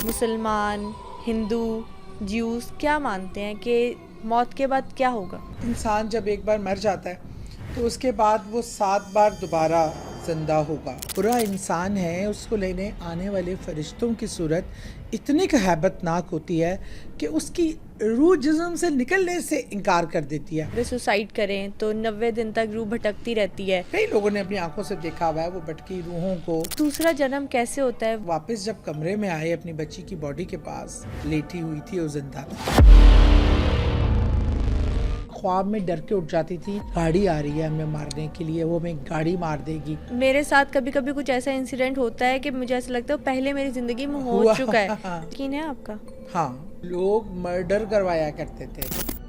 مسلمان، ہندو، جیوز کیا مانتے ہیں کہ موت کے بعد کیا ہوگا؟ انسان جب ایک بار مر جاتا ہے تو اس کے بعد وہ 7 بار دوبارہ زندہ ہوگا. برا انسان ہے، اس کو لینے آنے والے فرشتوں کی صورت اتنی ہیبت ناک ہوتی ہے کہ اس کی روح جسم سے نکلنے سے انکار کر دیتی ہے. اگر سوسائڈ کریں تو 90 دن تک روح بھٹکتی رہتی ہے. کئی لوگوں نے اپنی آنکھوں سے دیکھا ہوا ہے وہ بھٹکی روحوں کو. دوسرا جنم کیسے ہوتا ہے؟ واپس جب کمرے میں آئے اپنی بچی کی باڈی کے پاس لیٹی ہوئی تھی، وہ زندہ تھی. خواب میں ڈر کے اٹھ جاتی تھی، گاڑی آ رہی ہے ہمیں مارنے کے لیے، وہ ہمیں گاڑی مار دے گی. میرے ساتھ کبھی کبھی کچھ ایسا انسیڈنٹ ہوتا ہے کہ مجھے ایسا لگتا ہے پہلے میری زندگی میں ہو چکا ہے. یقین ہے آپ کا؟ ہاں، لوگ مرڈر کروایا کرتے تھے.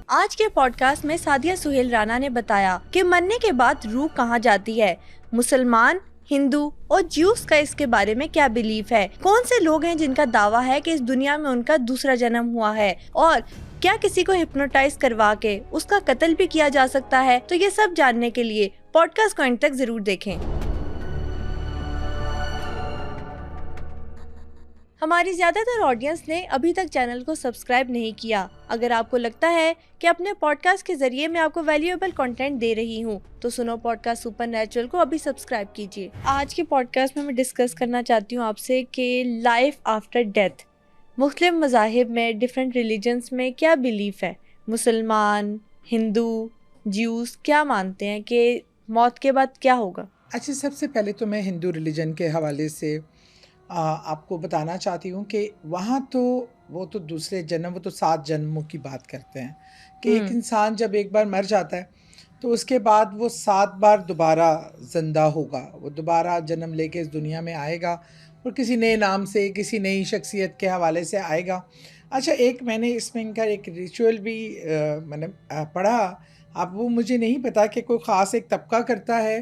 آج کے پوڈ کاسٹ میں سعدیہ سہیل رانا نے بتایا کہ مرنے کے بعد روح کہاں جاتی ہے، مسلمان، ہندو اور جیوز کا اس کے بارے میں کیا بلیف ہے، کون سے لوگ ہیں جن کا دعویٰ ہے کہ اس دنیا میں ان کا دوسرا جنم ہوا ہے، اور کیا کسی کو ہپنوٹائز کروا کے اس کا قتل بھی کیا جا سکتا ہے. تو یہ سب جاننے کے لیے پوڈ کاسٹ کو اینڈ تک ضرور دیکھیں. ہماری زیادہ تر آڈینس نے ابھی تک چینل کو سبسکرائب نہیں کیا. اگر آپ کو لگتا ہے کہ اپنے پوڈ کاسٹ کے ذریعے میں آپ کو ویلیویبل کنٹینٹ دے رہی ہوں تو سنو پوڈ کاسٹ سپر نیچرل کو ابھی سبسکرائب کیجیے. آج کے پوڈ کاسٹ میں ڈسکس کرنا چاہتی ہوں آپ سے کہ لائف آفٹر ڈیتھ، مختلف مذاہب میں، ڈفرینٹ ریلیجنس میں کیا بلیف ہے. مسلمان، ہندو، جیوز کیا مانتے ہیں کہ موت کے بعد کیا ہوگا؟ اچھا، سب سے پہلے تو میں ہندو ریلیجن کے حوالے سے آپ کو بتانا چاہتی ہوں کہ وہاں تو وہ تو دوسرے جنم، وہ تو 7 جنموں کی بات کرتے ہیں کہ ایک انسان جب ایک بار مر جاتا ہے تو اس کے بعد وہ 7 بار دوبارہ زندہ ہوگا. وہ دوبارہ جنم لے کے اس دنیا میں آئے گا اور کسی نئے نام سے، کسی نئی شخصیت کے حوالے سے آئے گا. اچھا، ایک میں نے اس میں ان کا ایک ریچول بھی میں نے پڑھا. اب وہ مجھے نہیں پتا کہ کوئی خاص ایک طبقہ کرتا ہے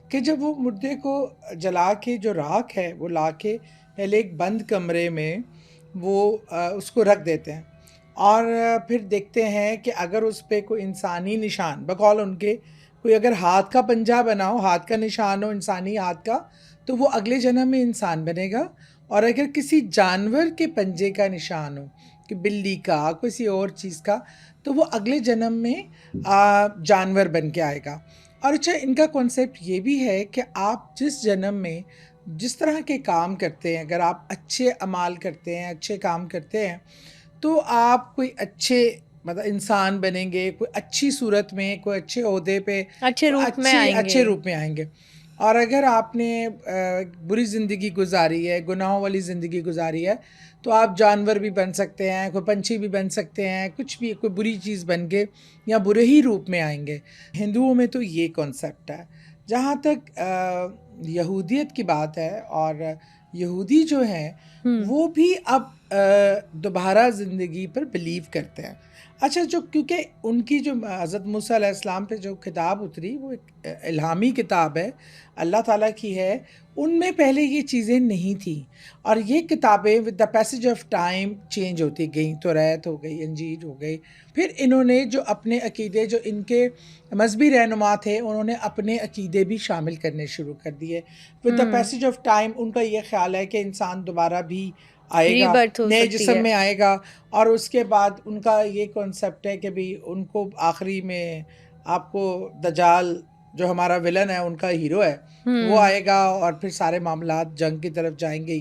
کہ جب وہ مردے کو جلا کے جو راکھ ہے وہ لا کے پہلے ایک بند کمرے میں وہ اس کو رکھ دیتے ہیں اور پھر دیکھتے ہیں کہ اگر اس پہ کوئی انسانی نشان، بقول ان کے کوئی اگر ہاتھ کا پنجہ بنا ہو، ہاتھ کا نشان ہو انسانی ہاتھ کا، تو وہ اگلے جنم میں انسان بنے گا. اور اگر کسی جانور کے پنجے کا نشان ہو، کہ بلی کا، کسی اور چیز کا، تو وہ اگلے جنم میں جانور بن کے آئے گا. اور اچھا، ان کا کانسیپٹ یہ بھی ہے کہ آپ جس جنم میں جس طرح کے کام کرتے ہیں، اگر آپ اچھے اعمال کرتے ہیں، اچھے کام کرتے ہیں، تو آپ کوئی اچھے مطلب انسان بنیں گے، کوئی اچھی صورت میں، کوئی اچھے عہدے پہ، اچھے روپ میں آئیں گے. اور اگر آپ نے بری زندگی گزاری ہے، گناہوں والی زندگی گزاری ہے، تو آپ جانور بھی بن سکتے ہیں، کوئی پنچھی بھی بن سکتے ہیں، کچھ بھی، کوئی بری چیز بن کے یا برے ہی روپ میں آئیں گے. ہندوؤں میں تو یہ کانسیپٹ ہے. جہاں تک یہودیت کی بات ہے، اور یہودی جو ہیں وہ بھی اب دوبارہ زندگی پر بلیو کرتے ہیں. اچھا، جو کیونکہ ان کی جو حضرت موسیٰ علیہ السلام پہ جو کتاب اتری وہ ایک الہامی کتاب ہے، اللہ تعالیٰ کی ہے. ان میں پہلے یہ چیزیں نہیں تھیں، اور یہ کتابیں with the passage of time change ہوتی گئیں. توریت ہو گئی، انجیل ہو گئی. پھر انہوں نے جو اپنے عقیدے، جو ان کے مذہبی رہنما تھے، انہوں نے اپنے عقیدے بھی شامل کرنے شروع کر دیے. With the passage of time ان کا یہ خیال ہے کہ انسان دوبارہ بھی آئے گا، نئے جسم میں آئے گا. اور اس کے بعد ان کا یہ کانسیپٹ ہے کہ بھی ان کو آخری میں آپ کو دجال جو ہمارا ولن ہے، ان کا ہیرو ہے، وہ آئے گا اور پھر سارے معاملات جنگ کی طرف جائیں گے.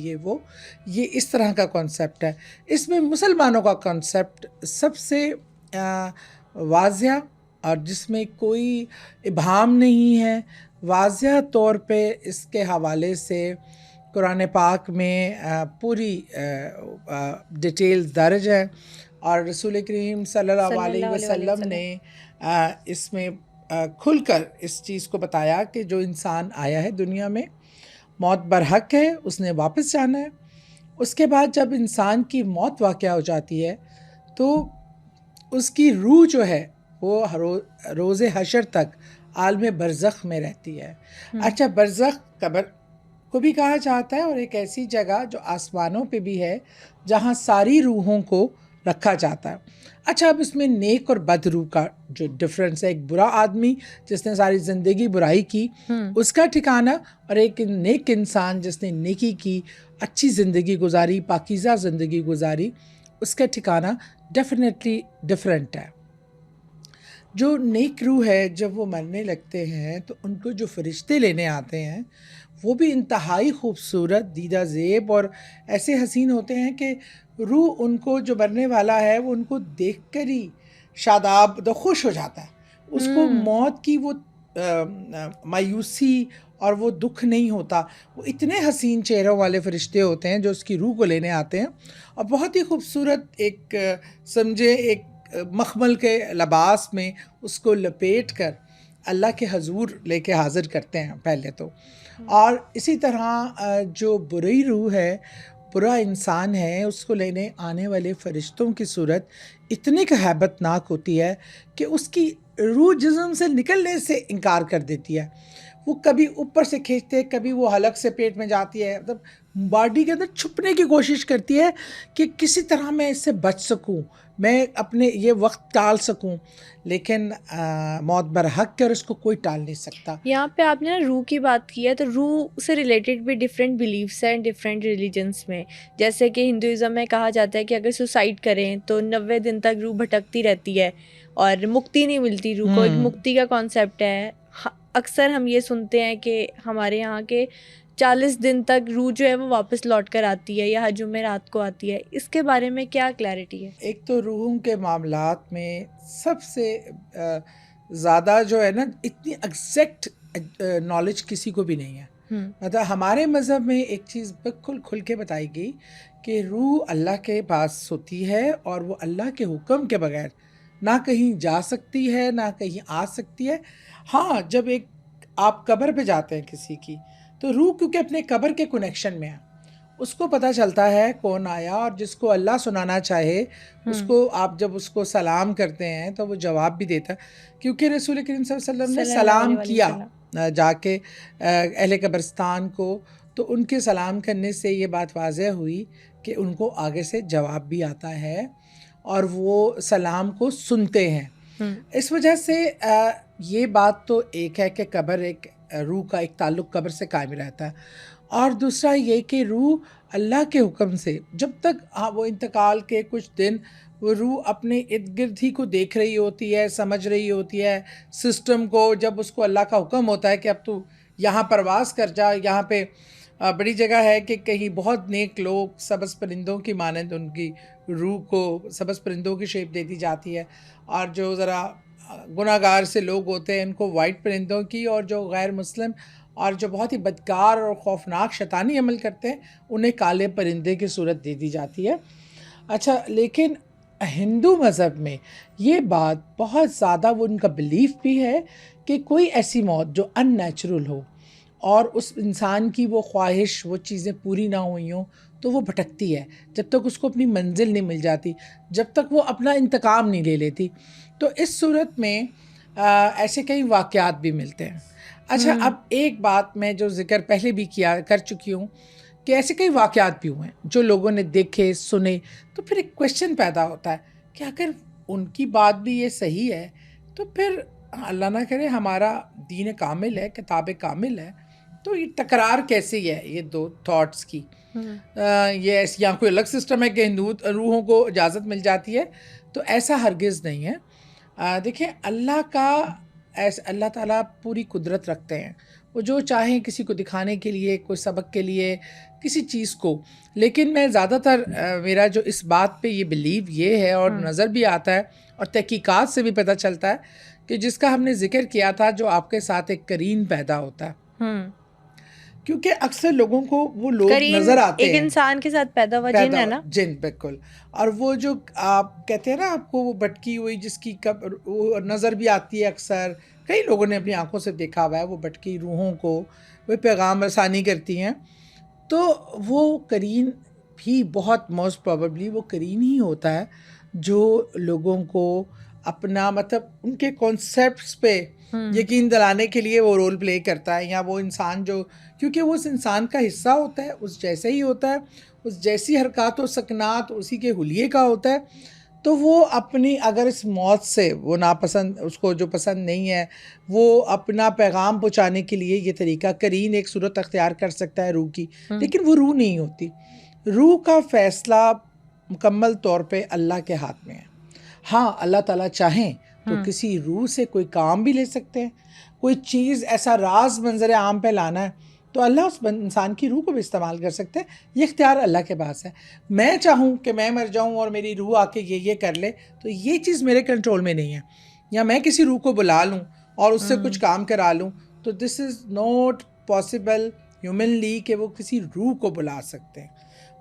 یہ اس طرح کا کانسیپٹ ہے. اس میں مسلمانوں کا کانسیپٹ سب سے واضح اور جس میں کوئی ابہام نہیں ہے، واضح طور پہ اس کے حوالے سے قرآن پاک میں پوری ڈیٹیلز درج ہے، اور رسول کریم صلی اللہ علیہ وسلم نے اس میں کھل کر اس چیز کو بتایا کہ جو انسان آیا ہے دنیا میں، موت برحق ہے، اس نے واپس جانا ہے. اس کے بعد جب انسان کی موت واقع ہو جاتی ہے تو اس کی روح جو ہے وہ روز حشر تک عالم برزخ میں رہتی ہے. اچھا، برزخ قبر کو بھی کہا جاتا ہے، اور ایک ایسی جگہ جو آسمانوں پہ بھی ہے جہاں ساری روحوں کو رکھا جاتا ہے. اچھا، اب اس میں نیک اور بد روح کا جو ڈفرینس ہے، ایک برا آدمی جس نے ساری زندگی برائی کی اس کا ٹھکانہ، اور ایک نیک انسان جس نے نیکی کی، اچھی زندگی گزاری، پاکیزہ زندگی گزاری، اس کا ٹھکانہ ڈیفینیٹلی ڈفرینٹ ہے. جو نیک روح ہے جب وہ مرنے لگتے ہیں تو ان کو جو فرشتے لینے آتے ہیں وہ بھی انتہائی خوبصورت، دیدہ زیب اور ایسے حسین ہوتے ہیں کہ روح ان کو، جو مرنے والا ہے، وہ ان کو دیکھ کر ہی شاداب خوش ہو جاتا ہے. اس کو موت کی وہ مایوسی اور وہ دکھ نہیں ہوتا. وہ اتنے حسین چہروں والے فرشتے ہوتے ہیں جو اس کی روح کو لینے آتے ہیں، اور بہت ہی خوبصورت ایک سمجھے ایک مخمل کے لباس میں اس کو لپیٹ کر اللہ کے حضور لے کے حاضر کرتے ہیں پہلے تو. اور اسی طرح جو بری روح ہے، برا انسان ہے، اس کو لینے آنے والے فرشتوں کی صورت اتنی ہیبت ناک ہوتی ہے کہ اس کی روح جسم سے نکلنے سے انکار کر دیتی ہے. وہ کبھی اوپر سے کھینچتے، کبھی وہ حلق سے پیٹ میں جاتی ہے، مطلب باڈی کے اندر چھپنے کی کوشش کرتی ہے کہ کسی طرح میں اس سے بچ سکوں، میں اپنے یہ وقت ٹال سکوں، لیکن موت برحق ہے اور اس کو کوئی ٹال نہیں سکتا. یہاں پہ آپ نے روح کی بات کی ہے، تو روح سے ریلیٹڈ بھی ڈفرینٹ بلیفس ہیں ڈفرینٹ ریلیجنس میں. جیسے کہ ہندوازم میں کہا جاتا ہے کہ اگر سوسائڈ کریں تو 90 دن تک روح بھٹکتی رہتی ہے اور مکتی نہیں ملتی روح کو. ایک مکتی کا کانسیپٹ ہے. اکثر ہم یہ سنتے ہیں کہ ہمارے یہاں کے 40 دن تک روح جو ہے وہ واپس لوٹ کر آتی ہے یا ہر جمعرات کو آتی ہے. اس کے بارے میں کیا کلیئرٹی ہے؟ ایک تو روحوں کے معاملات میں سب سے زیادہ جو ہے نا، اتنی ایگزیکٹ نالج کسی کو بھی نہیں ہے. مطلب ہمارے مذہب میں ایک چیز بالکل کھل کے بتائی گئی کہ روح اللہ کے پاس ہوتی ہے اور وہ اللہ کے حکم کے بغیر نہ کہیں جا سکتی ہے نہ کہیں آ سکتی ہے. ہاں، جب ایک آپ قبر پہ جاتے ہیں کسی کی، تو روح کیونکہ اپنے قبر کے کنیکشن میں ہے، اس کو پتہ چلتا ہے کون آیا، اور جس کو اللہ سنانا چاہے اس کو آپ جب اس کو سلام کرتے ہیں تو وہ جواب بھی دیتا ہے. کیونکہ رسول کریم صلی اللہ علیہ وسلم نے سلام کیا جا کے اہل قبرستان کو، تو ان کے سلام کرنے سے یہ بات واضح ہوئی کہ ان کو آگے سے جواب بھی آتا ہے اور وہ سلام کو سنتے ہیں. اس وجہ سے یہ بات تو ایک ہے کہ قبر ایک روح کا ایک تعلق قبر سے قائم رہتا ہے، اور دوسرا یہ کہ روح اللہ کے حکم سے جب تک وہ انتقال کے کچھ دن وہ روح اپنے ارد گرد ہی کو دیکھ رہی ہوتی ہے، سمجھ رہی ہوتی ہے سسٹم کو. جب اس کو اللہ کا حکم ہوتا ہے کہ اب تو یہاں پرواز کر جا، یہاں پہ بڑی جگہ ہے کہ کہیں بہت نیک لوگ سبز پرندوں کی مانند ان کی روح کو سبز پرندوں کی شیپ دے دی جاتی ہے، اور جو ذرا گناہ گار سے لوگ ہوتے ہیں ان کو وائٹ پرندوں کی، اور جو غیر مسلم اور جو بہت ہی بدکار اور خوفناک شیطانی عمل کرتے ہیں انہیں کالے پرندے کی صورت دے دی جاتی ہے. اچھا، لیکن ہندو مذہب میں یہ بات بہت زیادہ وہ ان کا بلیف بھی ہے کہ کوئی ایسی موت جو ان نیچرل ہو اور اس انسان کی وہ خواہش، وہ چیزیں پوری نہ ہوئی ہوں، تو وہ بھٹکتی ہے جب تک اس کو اپنی منزل نہیں مل جاتی، جب تک وہ اپنا انتقام نہیں لے لیتی. تو اس صورت میں ایسے کئی واقعات بھی ملتے ہیں. اچھا، اب ایک بات میں جو ذکر پہلے بھی کر چکی ہوں کہ ایسے کئی واقعات بھی ہوئے ہیں جو لوگوں نے دیکھے سنے، تو پھر ایک کویشچن پیدا ہوتا ہے کہ اگر ان کی بات بھی یہ صحیح ہے تو پھر اللہ نہ کرے ہمارا دین کامل ہے، کتاب کامل ہے، تو یہ تکرار کیسی ہے یہ دو تھاٹس کی؟ یہ یہاں کوئی الگ سسٹم ہے کہ ہندو روحوں کو اجازت مل جاتی ہے؟ تو ایسا ہرگز نہیں ہے. دیکھیں، اللہ تعالیٰ پوری قدرت رکھتے ہیں، وہ جو چاہیں کسی کو دکھانے کے لیے، کوئی سبق کے لیے، کسی چیز کو. لیکن میں زیادہ تر میرا جو اس بات پہ یہ بلیو یہ ہے، اور نظر بھی آتا ہے اور تحقیقات سے بھی پتہ چلتا ہے کہ جس کا ہم نے ذکر کیا تھا، جو آپ کے ساتھ ایک قرین پیدا ہوتا ہے. کیونکہ اکثر لوگوں کو وہ لوگ نظر آتے ہیں، ایک انسان کے ساتھ پیدا ہوا جن ہے نا، جن، بالکل. اور وہ جو آپ کہتے ہیں نا، آپ کو وہ بھٹکی ہوئی جس کی وہ نظر بھی آتی ہے، اکثر کئی لوگوں نے اپنی آنکھوں سے دیکھا ہوا ہے وہ بھٹکی روحوں کو وہ پیغام رسانی کرتی ہیں. تو وہ قرین بھی بہت موسٹ پروبیبلی وہ قرین ہی ہوتا ہے جو لوگوں کو اپنا مطلب ان کے کانسیپٹس پہ یقین دلانے کے لیے وہ رول پلے کرتا ہے، یا وہ انسان جو، کیونکہ وہ اس انسان کا حصہ ہوتا ہے، اس جیسے ہی ہوتا ہے، اس جیسی حرکات و سکنات اسی کے حلیے کا ہوتا ہے، تو وہ اپنی اگر اس موت سے وہ ناپسند، اس کو جو پسند نہیں ہے، وہ اپنا پیغام پہنچانے کے لیے یہ طریقہ کرین ایک صورت اختیار کر سکتا ہے روح کی، لیکن وہ روح نہیں ہوتی. روح کا فیصلہ مکمل طور پہ اللہ کے ہاتھ میں ہے. ہاں اللہ تعالیٰ چاہیں تو کسی روح سے کوئی کام بھی لے سکتے ہیں، کوئی چیز ایسا راز منظر عام پہ لانا ہے تو اللہ اس انسان کی روح کو بھی استعمال کر سکتے ہیں. یہ اختیار اللہ کے پاس ہے. میں چاہوں کہ میں مر جاؤں اور میری روح آ کے یہ کر لے تو یہ چیز میرے کنٹرول میں نہیں ہے. یا میں کسی روح کو بلا لوں اور اس سے کچھ کام کرا لوں تو دس از ناٹ پاسبل ہیومنلی کہ وہ کسی روح کو بلا سکتے ہیں.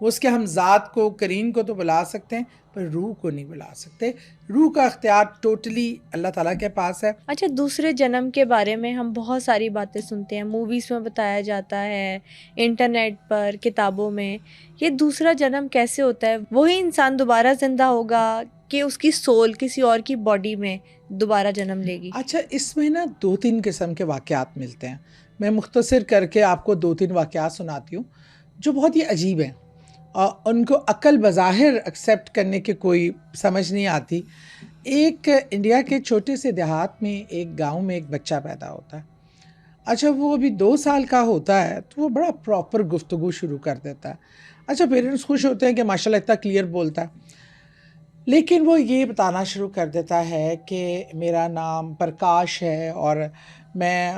وہ اس کے ہمذات کو، کرین کو تو بلا سکتے ہیں پر روح کو نہیں بلا سکتے. روح کا اختیار ٹوٹلی اللہ تعالیٰ کے پاس ہے. اچھا، دوسرے جنم کے بارے میں ہم بہت ساری باتیں سنتے ہیں، موویز میں بتایا جاتا ہے، انٹرنیٹ پر، کتابوں میں. یہ دوسرا جنم کیسے ہوتا ہے؟ وہی انسان دوبارہ زندہ ہوگا کہ اس کی سول کسی اور کی باڈی میں دوبارہ جنم لے گی؟ اچھا، اس میں نا 2-3 قسم کے واقعات ملتے ہیں. میں مختصر کر کے آپ کو 2-3 واقعات سناتی ہوں جو بہت ہی عجیب ہیں اور ان کو عقل بظاہر ایکسیپٹ کرنے کی کوئی سمجھ نہیں آتی. ایک انڈیا کے چھوٹے سے دیہات میں ایک گاؤں میں ایک بچہ پیدا ہوتا ہے. اچھا، وہ ابھی 2 سال کا ہوتا ہے تو وہ بڑا پراپر گفتگو شروع کر دیتا ہے. اچھا، پیرنٹس خوش ہوتے ہیں کہ ماشاءاللہ اتنا کلیئر بولتا ہے، لیکن وہ یہ بتانا شروع کر دیتا ہے کہ میرا نام پرکاش ہے اور میں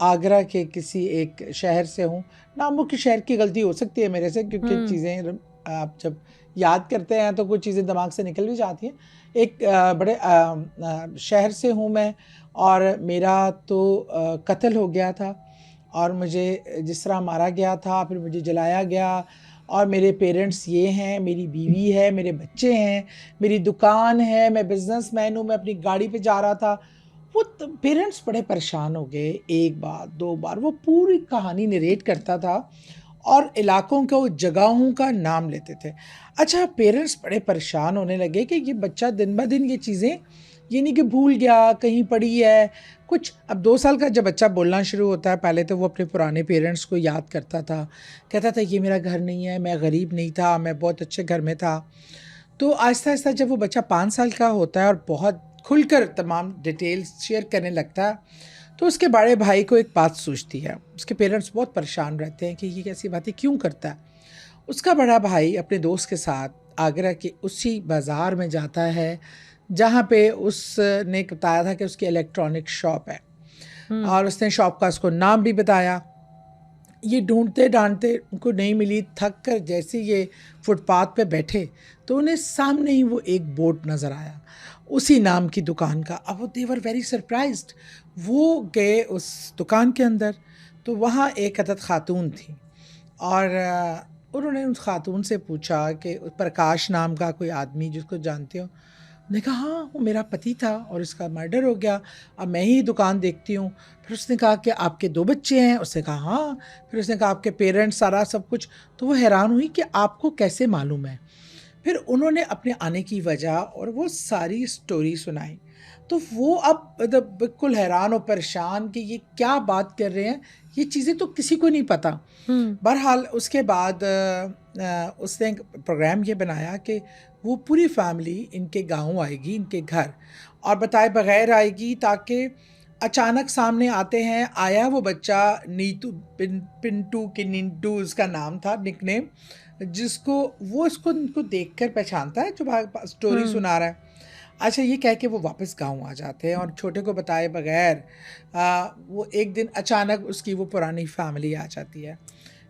آگرہ کے کسی ایک شہر سے ہوں. ناموں کی شہر کی غلطی ہو سکتی ہے میرے سے، کیونکہ چیزیں آپ جب یاد کرتے ہیں تو کچھ چیزیں دماغ سے نکل بھی جاتی ہیں. ایک بڑے شہر سے ہوں میں، اور میرا تو قتل ہو گیا تھا اور مجھے جس طرح مارا گیا تھا پھر مجھے جلایا گیا، اور میرے پیرنٹس یہ ہیں، میری بیوی ہے، میرے بچے ہیں، میری دکان ہے، میں بزنس مین ہوں، میں اپنی گاڑی پہ جا رہا تھا. وہ پیرنٹس بڑے پریشان ہو گئے. 1 بار 2 بار وہ پوری کہانی نریٹ کرتا تھا اور علاقوں کو، جگہوں کا نام لیتے تھے. اچھا، پیرنٹس بڑے پریشان ہونے لگے کہ یہ بچہ دن بہ دن یہ چیزیں، یہ نہیں کہ بھول گیا، کہیں پڑھی ہے کچھ. اب 2 سال کا جب بچہ بولنا شروع ہوتا ہے، پہلے تو وہ اپنے پرانے پیرنٹس کو یاد کرتا تھا، کہتا تھا یہ میرا گھر نہیں ہے، میں غریب نہیں تھا، میں بہت اچھے گھر میں تھا. تو آہستہ آہستہ جب وہ بچہ 5 سال کا ہوتا ہے اور بہت کھل کر تمام ڈیٹیلز شیئر کرنے لگتا ہے تو اس کے بڑے بھائی کو ایک بات سوچتی ہے. اس کے پیرنٹس بہت پریشان رہتے ہیں کہ یہ کیسی باتیں کیوں کرتا ہے. اس کا بڑا بھائی اپنے دوست کے ساتھ آگرہ کے اسی بازار میں جاتا ہے جہاں پہ اس نے بتایا تھا کہ اس کی الیکٹرانک شاپ ہے، اور اس نے شاپ کا اس کو نام بھی بتایا. یہ ڈھونڈتے ڈھانڈتے ان کو نہیں ملی. تھک کر جیسے یہ فٹ پاتھ پہ بیٹھے تو انہیں سامنے ہی وہ ایک بورڈ نظر آیا اسی نام کی دکان کا. اب وہ دے ور ویری سرپرائزڈ. وہ گئے اس دکان کے اندر تو وہاں ایک عدد خاتون تھی، اور انہوں نے اس خاتون سے پوچھا کہ پرکاش نام کا کوئی آدمی جس کو جانتے ہو؟ نے کہا ہاں، وہ میرا پتی تھا اور اس کا مرڈر ہو گیا، اب میں ہی دکان دیکھتی ہوں. پھر اس نے کہا کہ آپ کے 2 بچے ہیں؟ اس نے کہا ہاں. پھر اس نے کہا آپ کے پیرنٹس، سارا سب کچھ. تو وہ حیران ہوئی کہ آپ کو کیسے معلوم ہے. پھر انہوں نے اپنے آنے کی وجہ اور وہ ساری سٹوری سنائی. تو وہ اب بالکل حیران و پریشان کہ یہ کیا بات کر رہے ہیں، یہ چیزیں تو کسی کو نہیں پتہ. بہرحال اس کے بعد اس نے پروگرام یہ بنایا کہ وہ پوری فیملی ان کے گاؤں آئے گی، ان کے گھر، اور بتائے بغیر آئے گی، تاکہ اچانک سامنے آتے ہیں. آیا وہ بچہ نیتو، پنٹو کہ ننٹو اس کا نام تھا، نک نیم، جس کو وہ اس کو دیکھ کر پہچانتا ہے جو سٹوری سنا رہا ہے. اچھا، یہ کہہ کے وہ واپس گاؤں آ جاتے ہیں اور چھوٹے کو بتائے بغیر وہ ایک دن اچانک اس کی وہ پرانی فیملی آ جاتی ہے.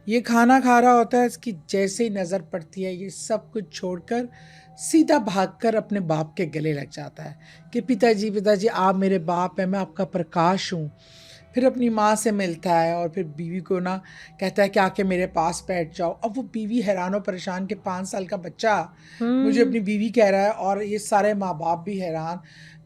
یہ کھانا کھا رہا ہوتا ہے، اس کی جیسے ہی نظر پڑتی ہے یہ سب کچھ چھوڑ کر سیدھا بھاگ کر اپنے باپ کے گلے لگ جاتا ہے کہ پتا جی آپ میرے باپ ہیں، میں آپ کا پرکاش ہوں. پھر اپنی ماں سے ملتا ہے اور پھر بیوی کو نا کہتا ہے کہ آ کے میرے پاس بیٹھ جاؤ. اب وہ بیوی حیران و پریشان کہ 5 سال کا بچہ مجھے اپنی بیوی کہہ رہا ہے، اور یہ سارے ماں باپ بھی حیران.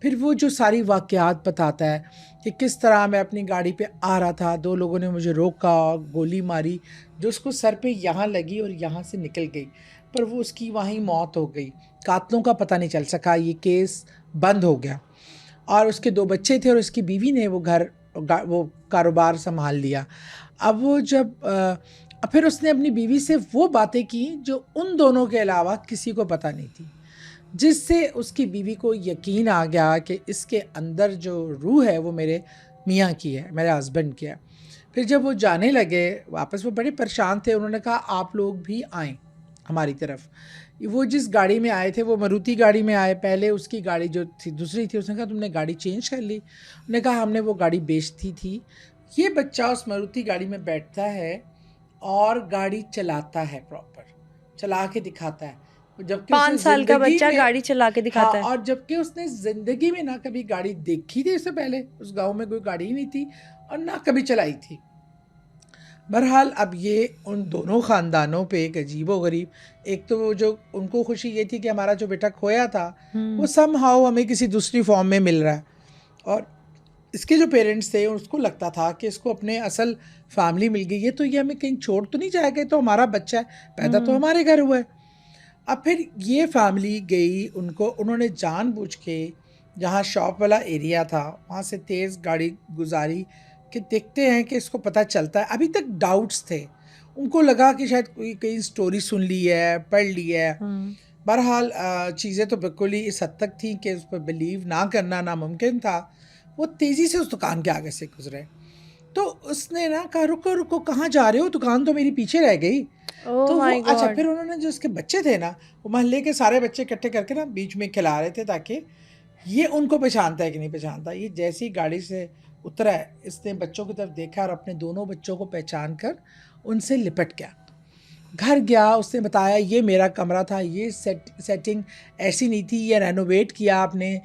پھر وہ جو ساری واقعات بتاتا ہے کہ کس طرح میں اپنی گاڑی پہ آ رہا تھا، 2 لوگوں نے مجھے روکا، گولی ماری جو اس کو سر پہ یہاں لگی اور یہاں سے نکل گئی، پر وہ اس کی وہیں موت ہو گئی. قاتلوں کا پتہ نہیں چل سکا، یہ کیس بند ہو گیا. اور اس کے 2 بچے تھے اور اس کی بیوی نے وہ کاروبار سنبھال لیا. اب وہ جب اب پھر اس نے اپنی بیوی سے وہ باتیں کی جو ان دونوں کے علاوہ کسی کو پتہ نہیں تھی، جس سے اس کی بیوی کو یقین آ گیا کہ اس کے اندر جو روح ہے وہ میرے میاں کی ہے، میرے ہسبینڈ کی ہے۔ پھر جب وہ جانے لگے واپس، وہ بڑے پریشان تھے، انہوں نے کہا آپ لوگ بھی آئیں ہماری طرف۔ وہ جس گاڑی میں آئے تھے وہ مروتی گاڑی میں آئے، پہلے اس کی گاڑی جو تھی دوسری تھی، اس نے کہا تم نے گاڑی چینج کر لی؟ انہوں نے کہا ہم نے وہ گاڑی بیچتی تھی۔ یہ بچہ اس مروتی گاڑی میں بیٹھتا ہے اور گاڑی چلاتا ہے، پراپر چلا کے دکھاتا ہے، جبکہ 5 سال کا بچہ گاڑی چلا کے دکھاتا ہے۔ اور جبکہ اس نے زندگی میں نہ کبھی گاڑی دیکھی تھی، اس سے پہلے اس گاؤں میں کوئی گاڑی ہی نہیں تھی اور نہ کبھی چلائی تھی۔ بہرحال اب یہ ان دونوں خاندانوں پہ ایک عجیب و غریب، ایک تو جو ان کو خوشی یہ تھی کہ ہمارا جو بیٹا کھویا تھا وہ سم ہاؤ ہمیں کسی دوسری فارم میں مل رہا ہے، اور اس کے جو پیرنٹس تھے اس کو لگتا تھا کہ اس کو اپنے اصل فیملی مل گئی ہے، تو یہ ہمیں کہیں چھوڑ تو نہیں جائے گا، تو ہمارا بچہ ہے، پیدا تو ہمارے گھر ہوا ہے۔ اب پھر یہ فیملی گئی، انہوں نے جان بوجھ کے جہاں شاپ والا ایریا تھا وہاں سے تیز گاڑی گزاری کہ دیکھتے ہیں کہ اس کو پتہ چلتا ہے۔ ابھی تک ڈاؤٹس تھے، ان کو لگا کہ شاید کوئی کہیں سٹوری سن لی ہے، پڑھ لی ہے۔ بہرحال چیزیں تو بالکل ہی اس حد تک تھیں کہ اس پر بلیو نہ کرنا ناممکن تھا۔ وہ تیزی سے اس دکان کے آگے سے گزرے، تو اس نے نا کہا رکو رکو کہاں جا رہے ہو، دکان تو میری پیچھے رہ گئی۔ تو وہ اچھا پھر انہوں نے جو اس کے بچے تھے نا، وہ محلے کے سارے بچے اکٹھے کر کے نا بیچ میں کھلا رہے تھے تاکہ یہ ان کو پہچانتا ہے کہ نہیں پہچانتا۔ یہ جیسی گاڑی سے اترا ہے اس نے بچوں کی طرف دیکھا اور اپنے دونوں بچوں کو پہچان کر ان سے لپٹ گیا، گھر گیا۔ اس نے بتایا یہ میرا کمرہ تھا، یہ سیٹنگ ایسی نہیں تھی، یہ رینوویٹ کیا آپ نے،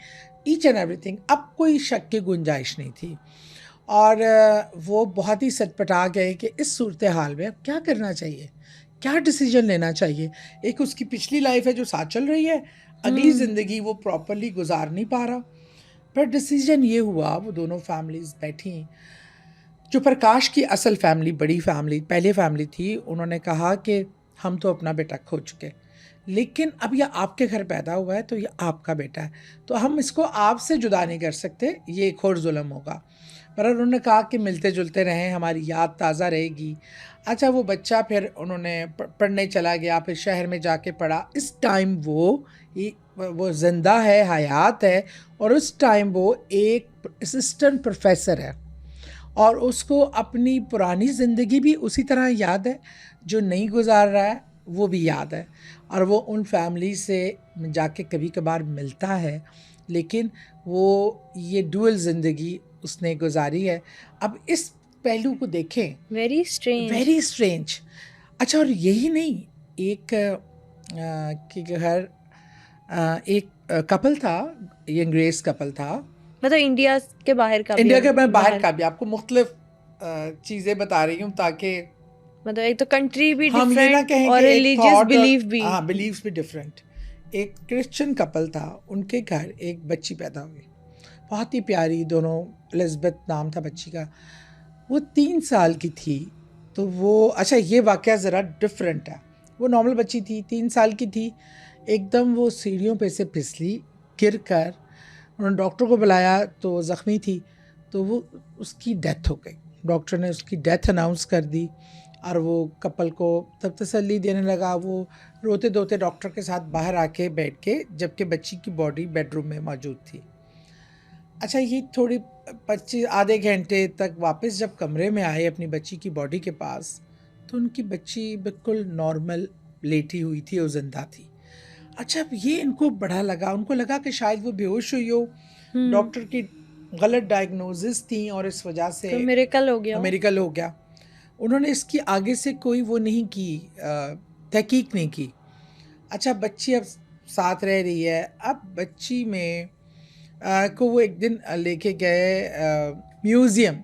ایچ اینڈ ایوری تھنگ۔ اب کوئی شک کی گنجائش نہیں تھی، اور وہ بہت ہی سٹپٹا گئے کہ اس صورتحال میں اب کیا کرنا چاہیے، کیا ڈیسیجن لینا چاہیے۔ ایک اس کی پچھلی لائف ہے جو ساتھ چل رہی ہے، اگلی زندگی وہ پراپرلی گزار نہیں پا رہا۔ پھر ڈیسیجن یہ ہوا، وہ دونوں فیملیز بیٹھیں، جو پرکاش کی اصل فیملی، بڑی فیملی، پہلے فیملی تھی، انہوں نے کہا کہ ہم تو اپنا بیٹا کھو چکے، لیکن اب یہ آپ کے گھر پیدا ہوا ہے تو یہ آپ کا بیٹا ہے، تو ہم اس کو آپ سے جدا نہیں کر سکتے، یہ ایک اور ظلم ہوگا۔ پر انہوں نے کہا کہ ملتے جلتے رہیں، ہماری یاد تازہ رہے گی۔ اچھا وہ بچہ پھر انہوں نے پڑھنے چلا گیا، پھر شہر میں جا کے پڑھا۔ اس ٹائم وہ زندہ ہے، حیات ہے، اور اس ٹائم وہ ایک اسسٹنٹ پروفیسر ہے، اور اس کو اپنی پرانی زندگی بھی اسی طرح یاد ہے، جو نہیں گزار رہا ہے وہ بھی یاد ہے، اور وہ ان فیملی سے جا کے کبھی کبھار ملتا ہے، لیکن وہ یہ ڈوئل زندگی اس نے گزاری ہے۔ اب اس پہلو کو دیکھیں، ویری اسٹرینج۔ اچھا اور یہی نہیں، ایک کے گھر ایک کپل تھا، ینگ گریس کپل تھا، مطلب انڈیا کے باہر کا، انڈیا کے میں باہر کا بھی، آپ کو مختلف چیزیں بتا رہی ہوں تاکہ مطلب ایک تو کنٹری بھی ہم یہ نہ کہیں اور کہ ریلیجیس بلیف بھی، ہاں بلیفس بھی ڈفرینٹ۔ ایک کرسچن کپل تھا، ان کے گھر ایک بچی پیدا ہوئی، بہت ہی پیاری، دونوں الزبتھ نام تھا بچی کا، وہ 3 سال کی تھی۔ تو وہ اچھا یہ واقعہ ذرا ڈفرینٹ ہے، وہ نارمل بچی تھی، 3 سال کی تھی، ایک دم وہ سیڑھیوں پہ سے پھسلی، گر کر، انہوں نے ڈاکٹر کو بلایا تو زخمی تھی، تو وہ اس کی ڈیتھ ہو گئی۔ ڈاکٹر نے اس کی ڈیتھ اناؤنس کر دی، اور وہ کپل کو تب تسلی دینے لگا، وہ روتے دھوتے ڈاکٹر کے ساتھ باہر آ کے بیٹھ کے، جبکہ بچی کی باڈی بیڈ روم میں موجود تھی۔ اچھا یہ تھوڑی 25 آدھے گھنٹے تک واپس جب کمرے میں آئے اپنی بچی کی باڈی کے پاس، تو ان کی بچی بالکل نارمل لیٹی ہوئی تھی اور زندہ تھی۔ اچھا اب یہ ان کو بڑا لگا، ان کو لگا کہ شاید وہ بے ہوش ہوئی ہو، ڈاکٹر کی غلط ڈائگنوزز تھیں اور اس وجہ سے میریکل ہو گیا۔ انہوں نے اس کی آگے سے کوئی وہ نہیں کی، تحقیق نہیں کی۔ اچھا بچی اب ساتھ رہ رہی ہے، اب بچی میں کو وہ ایک دن لے کے گئے میوزیم،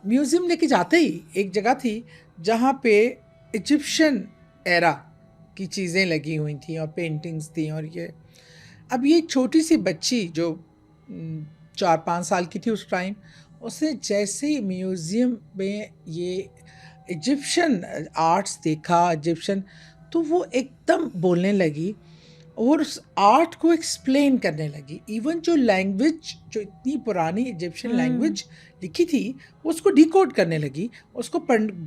میوزیم لے کے جاتے ہی ایک جگہ تھی جہاں پہ ایجپشن ایرا کی چیزیں لگی ہوئی تھیں اور پینٹنگز تھیں، اور یہ اب یہ چھوٹی سی بچی جو 4-5 سال کی تھی اس ٹائم، اس نے جیسے ہی میوزیم میں یہ ایجپشن آرٹس دیکھا، ایجپشن، تو وہ ایک دم بولنے لگی، اور اس آرٹ کو ایکسپلین کرنے لگی. ایون جو لینگویج جو اتنی پرانی ایجپشین لینگویج لکھی تھی وہ اس کو ڈیکوڈ کرنے لگی, اس کو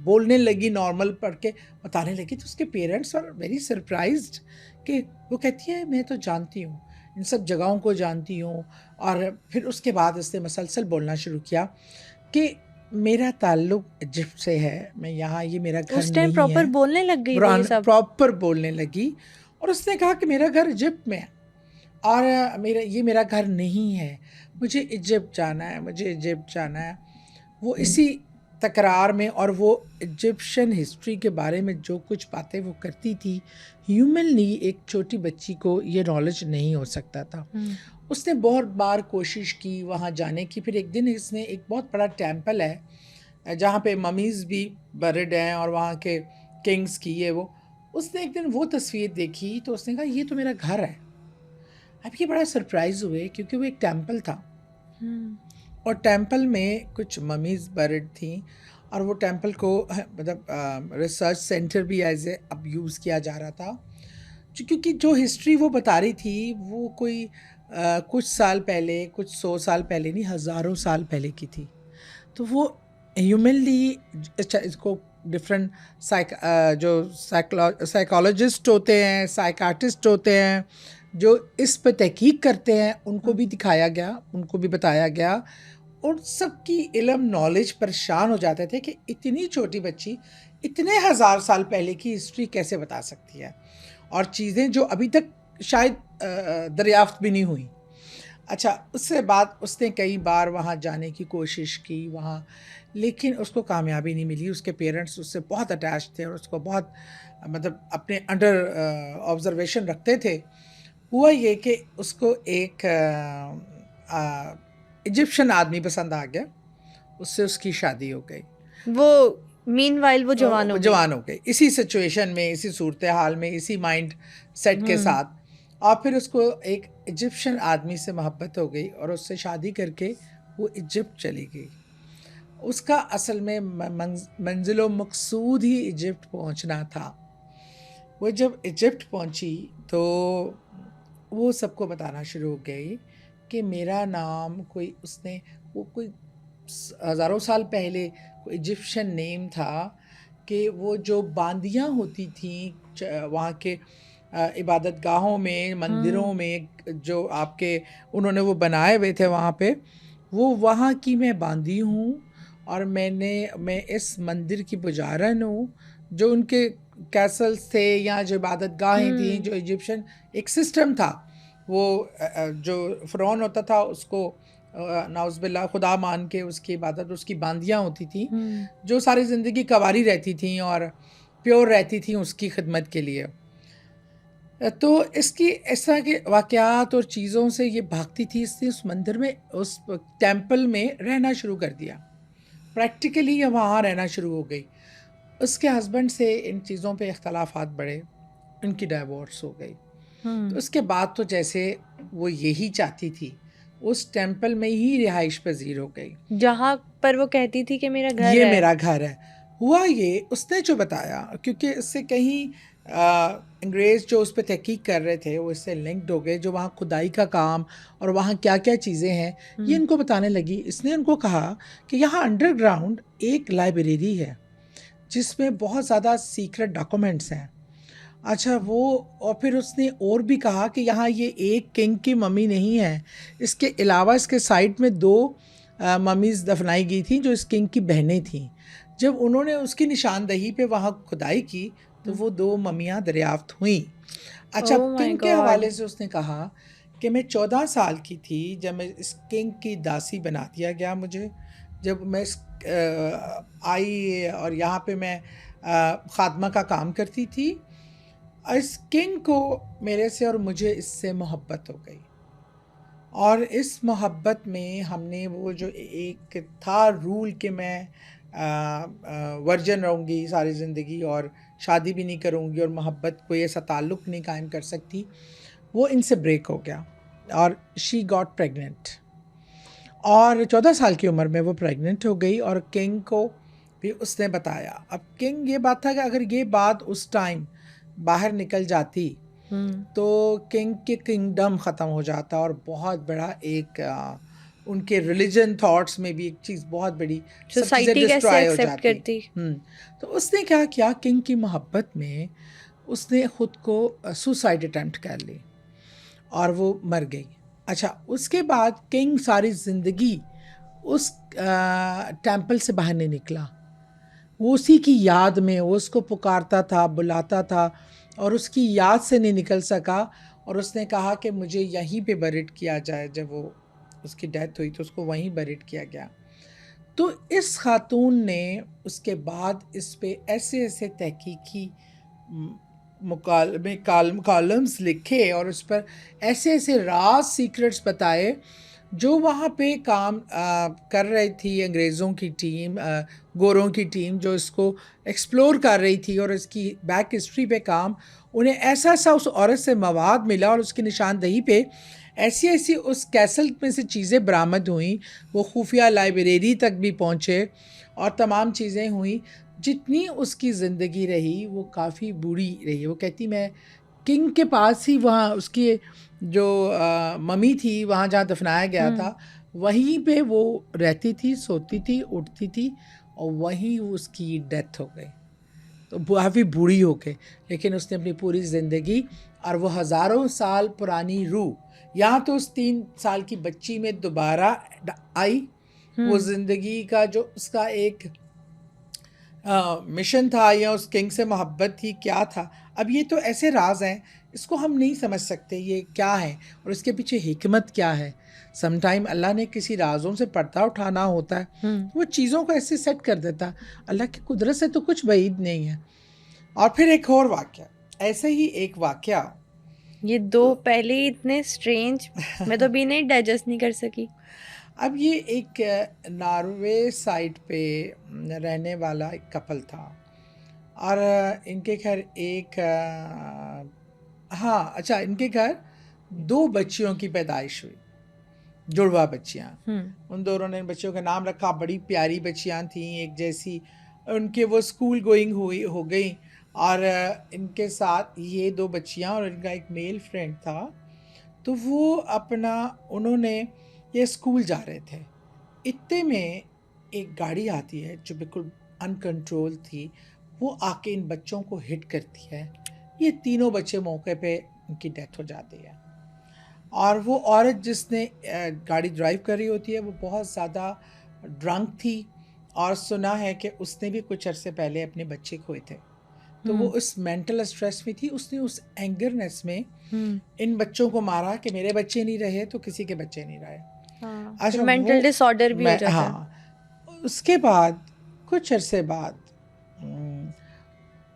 بولنے لگی, نارمل پڑھ کے بتانے لگی. تو اس کے پیرنٹس آر ویری سرپرائزڈ کہ وہ کہتی ہے میں تو جانتی ہوں, ان سب جگہوں کو جانتی ہوں. اور پھر اس کے بعد اس نے مسلسل بولنا شروع کیا کہ میرا تعلق ایجپٹ سے ہے, میں یہاں, یہ میرا گھر اس ٹائم نہیں پراپر ہے. بولنے لگ گئی تھی یہ سب. پراپر بولنے لگی. اور اس نے کہا کہ میرا گھر ایجپٹ میں ہے اور یہ میرا گھر نہیں ہے, مجھے ایجپٹ جانا ہے, مجھے ایجپٹ جانا ہے. وہ اسی تکرار میں, اور وہ ایجپشن ہسٹری کے بارے میں جو کچھ باتیں وہ کرتی تھی, ہیومنلی ایک چھوٹی بچی کو یہ نالج نہیں ہو سکتا تھا. اس نے بہت بار کوشش کی وہاں جانے کی. پھر ایک دن اس نے ایک بہت بڑا ٹیمپل ہے جہاں پہ ممیز بھی بریڈ ہیں اور وہاں کے کنگز کی یہ وہ, اس نے ایک دن وہ تصویر دیکھی تو اس نے کہا یہ تو میرا گھر ہے. اب یہ بڑا سرپرائز ہوئے کیونکہ وہ ایک ٹیمپل تھا اور ٹیمپل میں کچھ ممیز بریڈ تھیں, اور وہ ٹیمپل کو مطلب ریسرچ سینٹر بھی ایز اے اب یوز کیا جا رہا تھا, کیونکہ جو ہسٹری وہ بتا رہی تھی وہ کوئی کچھ سال پہلے, کچھ 100 سال پہلے نہیں, ہزاروں سال پہلے کی تھی. تو وہ ہیومنلی اس کو ڈفرینٹ جو سائیکالوجسٹ ہوتے ہیں, سائیکارٹسٹ ہوتے ہیں جو اس پہ تحقیق کرتے ہیں, ان کو بھی دکھایا گیا, ان کو بھی بتایا گیا. اور سب کی علم نالج پریشان ہو جاتے تھے کہ اتنی چھوٹی بچی اتنے ہزار سال پہلے کی ہسٹری کیسے بتا سکتی ہے, اور چیزیں جو ابھی تک شاید دریافت بھی نہیں ہوئی. اچھا, اس سے بعد اس نے کئی بار وہاں جانے کی کوشش کی وہاں, لیکن اس کو کامیابی نہیں ملی. اس کے پیرنٹس اس سے بہت اٹیچ تھے اور اس کو بہت مطلب اپنے انڈر آبزرویشن رکھتے تھے. ہوا یہ کہ اس کو ایک ایجپشن آدمی پسند آ گیا, اس سے اس کی شادی ہو گئی. وہ مین وائل وہ جوان ہو گئی اسی سچویشن میں, اسی صورتحال میں, اسی مائنڈ سیٹ کے ساتھ. اور پھر اس کو ایک ایجپشن آدمی سے محبت ہو گئی اور اس سے شادی کر کے وہ ایجپٹ چلی گئی. اس کا اصل میں منزل و مقصود ہی ایجپٹ پہنچنا تھا. وہ جب ایجپٹ پہنچی تو وہ سب کو بتانا شروع ہو گئی کہ میرا نام کوئی, اس نے وہ کوئی ہزاروں سال پہلے کوئی ایجپشن نیم تھا کہ وہ جو باندیاں ہوتی تھیں وہاں کے عبادت گاہوں میں, مندروں میں, جو آپ کے انہوں نے وہ بنائے ہوئے تھے وہاں پہ, وہ وہاں کی میں باندی ہوں. اور میں اس مندر کی پجارن ہوں. جو ان کے کیسلز تھے یا جو عبادت گاہیں تھیں, جو ایجپشن ایک سسٹم تھا, وہ جو فرعون ہوتا تھا اس کو نعوذ باللہ خدا مان کے اس کی عبادت, اس کی باندیاں ہوتی تھیں جو ساری زندگی کنواری رہتی تھیں اور پیور رہتی تھیں اس کی خدمت کے لیے. تو اس کی اس طرح کے واقعات اور چیزوں سے یہ بھاگتی تھی. اس نے اس مندر میں, اس ٹیمپل میں رہنا شروع کر دیا, پریکٹیکلی یہ وہاں رہنا شروع ہو گئی. اس کے ہسبینڈ سے ان چیزوں پہ اختلافات بڑھے, ان کی ڈائیورس ہو گئی. تو اس کے بعد تو جیسے وہ یہی چاہتی تھی اس ٹیمپل میں ہی رہائش پذیر ہو گئی جہاں پر وہ کہتی تھی کہ میرا گھر یہ ہے, میرا گھر ہے. ہوا یہ, اس نے جو بتایا, کیونکہ اس سے کہیں انگریز جو اس پہ تحقیق کر رہے تھے وہ اس سے لنکڈ ہو گئے, جو وہاں کھدائی کا کام اور وہاں کیا کیا چیزیں ہیں یہ ان کو بتانے لگی. اس نے ان کو کہا کہ یہاں انڈر گراؤنڈ ایک لائبریری ہے جس میں بہت زیادہ سیکرٹ ڈاکومنٹس ہیں. اچھا, وہ اور پھر اس نے اور بھی کہا کہ یہاں یہ ایک کنگ کی ممی نہیں ہے, اس کے علاوہ اس کے سائڈ میں 2 ممیز دفنائی گئی تھیں جو اس کنگ کی بہنیں تھیں. جب انہوں نے اس کی نشاندہی پہ وہاں کھدائی کی تو وہ 2 ممیاں دریافت ہوئیں. اچھا, کنگ کے حوالے سے اس نے کہا کہ میں 14 سال کی تھی جب میں اس کنگ کی داسی بنا دیا گیا مجھے, جب میں آئی اور یہاں پہ میں خادمہ کا کام کرتی تھی. اس کنگ کو میرے سے اور مجھے اس سے محبت ہو گئی, اور اس محبت میں ہم نے وہ جو ایک تھا رول کہ میں ورجن رہوں گی ساری زندگی اور شادی بھی نہیں کروں گی اور محبت کوئی ایسا تعلق نہیں قائم کر سکتی, وہ ان سے بریک ہو گیا اور شی گاٹ پریگننٹ. اور 14 سال کی عمر میں وہ پریگننٹ ہو گئی اور کنگ کو بھی اس نے بتایا. اب کنگ یہ بات تھا کہ اگر یہ بات اس ٹائم باہر نکل جاتی تو کنگ کے کنگڈم ختم ہو جاتا اور بہت بڑا ایک ان کے ریلیجن تھاٹس میں بھی ایک چیز بہت بڑی سوسائٹی کیسے ایکسیپٹ کرتی. تو اس نے کیا کیا کنگ کی محبت میں اس نے خود کو سوسائڈ اٹیمپٹ کر لی اور وہ مر گئی. اچھا اس کے بعد کنگ ساری زندگی اس ٹیمپل سے باہر نہیں نکلا. وہ اسی کی یاد میں وہ اس کو پکارتا تھا بلاتا تھا اور اس کی یاد سے نہیں نکل سکا. اور اس نے کہا کہ مجھے یہیں پہ بریڈ کیا جائے. جب وہ اس کی ڈیتھ ہوئی تو اس کو وہیں بریڈ کیا گیا. تو اس خاتون نے اس کے بعد اس پہ ایسے ایسے تحقیقی کالمز لکھے اور اس پر ایسے ایسے راز سیکرٹس بتائے جو وہاں پہ کام کر رہی تھی انگریزوں کی ٹیم, گوروں کی ٹیم جو اس کو ایکسپلور کر رہی تھی اور اس کی بیک ہسٹری پہ کام. انہیں ایسا اس عورت سے مواد ملا اور اس کی نشاندہی پہ ایسی ایسی اس کیسل میں سے چیزیں برآمد ہوئیں. وہ خفیہ لائبریری تک بھی پہنچے اور تمام چیزیں ہوئیں. جتنی اس کی زندگی رہی وہ کافی بری رہی. وہ کہتی میں کنگ کے پاس ہی وہاں اس کی جو ممی تھی وہاں جہاں دفنایا گیا تھا وہیں پہ وہ رہتی تھی, سوتی تھی, اٹھتی تھی اور وہیں اس کی ڈیتھ ہو گئی. تو کافی بوڑھی ہو کے لیکن اس نے اپنی پوری زندگی اور وہ ہزاروں سال پرانی روح یہاں تو اس 3 سال کی بچی میں دوبارہ آئی. وہ زندگی کا جو اس کا ایک مشن تھا یا اس کنگ سے محبت تھی کیا تھا. اب یہ تو ایسے راز ہیں اس کو ہم نہیں سمجھ سکتے یہ کیا ہے اور اس کے پیچھے حکمت کیا ہے. سم ٹائم اللہ نے کسی رازوں سے پردہ اٹھانا ہوتا ہے, وہ چیزوں کو ایسے سیٹ کر دیتا. اللہ کی قدرت سے تو کچھ بعید نہیں ہے. اور پھر ایک اور واقعہ, ایسے ہی ایک واقعہ, یہ 2 پہلے ہی اتنے اسٹرینج, میں تو ابھی نہیں ڈائجسٹ نہیں کر سکی. اب یہ ایک ناروے سائٹ پہ رہنے والا ایک کپل تھا اور ان کے گھر ایک ان کے گھر 2 بچیوں کی پیدائش ہوئی, جڑوا بچیاں. ان دونوں نے بچیوں کا نام رکھا, بڑی پیاری بچیاں تھیں ایک جیسی. ان کے وہ اسکول گوئنگ ہو گئی اور ان کے ساتھ یہ 2 بچیاں اور ان کا ایک میل فرینڈ تھا. تو وہ انہوں نے یہ اسکول جا رہے تھے. اتنے میں ایک گاڑی آتی ہے جو بالکل ان کنٹرول تھی, وہ آ کے ان بچوں کو ہٹ کرتی ہے. یہ تینوں بچے موقع پہ ان کی ڈیتھ ہو جاتی ہے. اور وہ عورت جس نے گاڑی ڈرائیو کر رہی ہوتی ہے وہ بہت زیادہ ڈرنک تھی اور سنا ہے کہ اس نے بھی کچھ عرصے پہلے اپنے بچے کھوئے تھے. تو وہ اس مینٹل اسٹریس میں تھی, اس نے اس اینگرنیس میں ان بچوں کو مارا کہ میرے بچے نہیں رہے تو کسی کے بچے نہیں رہے. مینٹل ڈس آرڈر بھی ہو جاتا ہے. ہاں, اس کے بعد کچھ عرصے بعد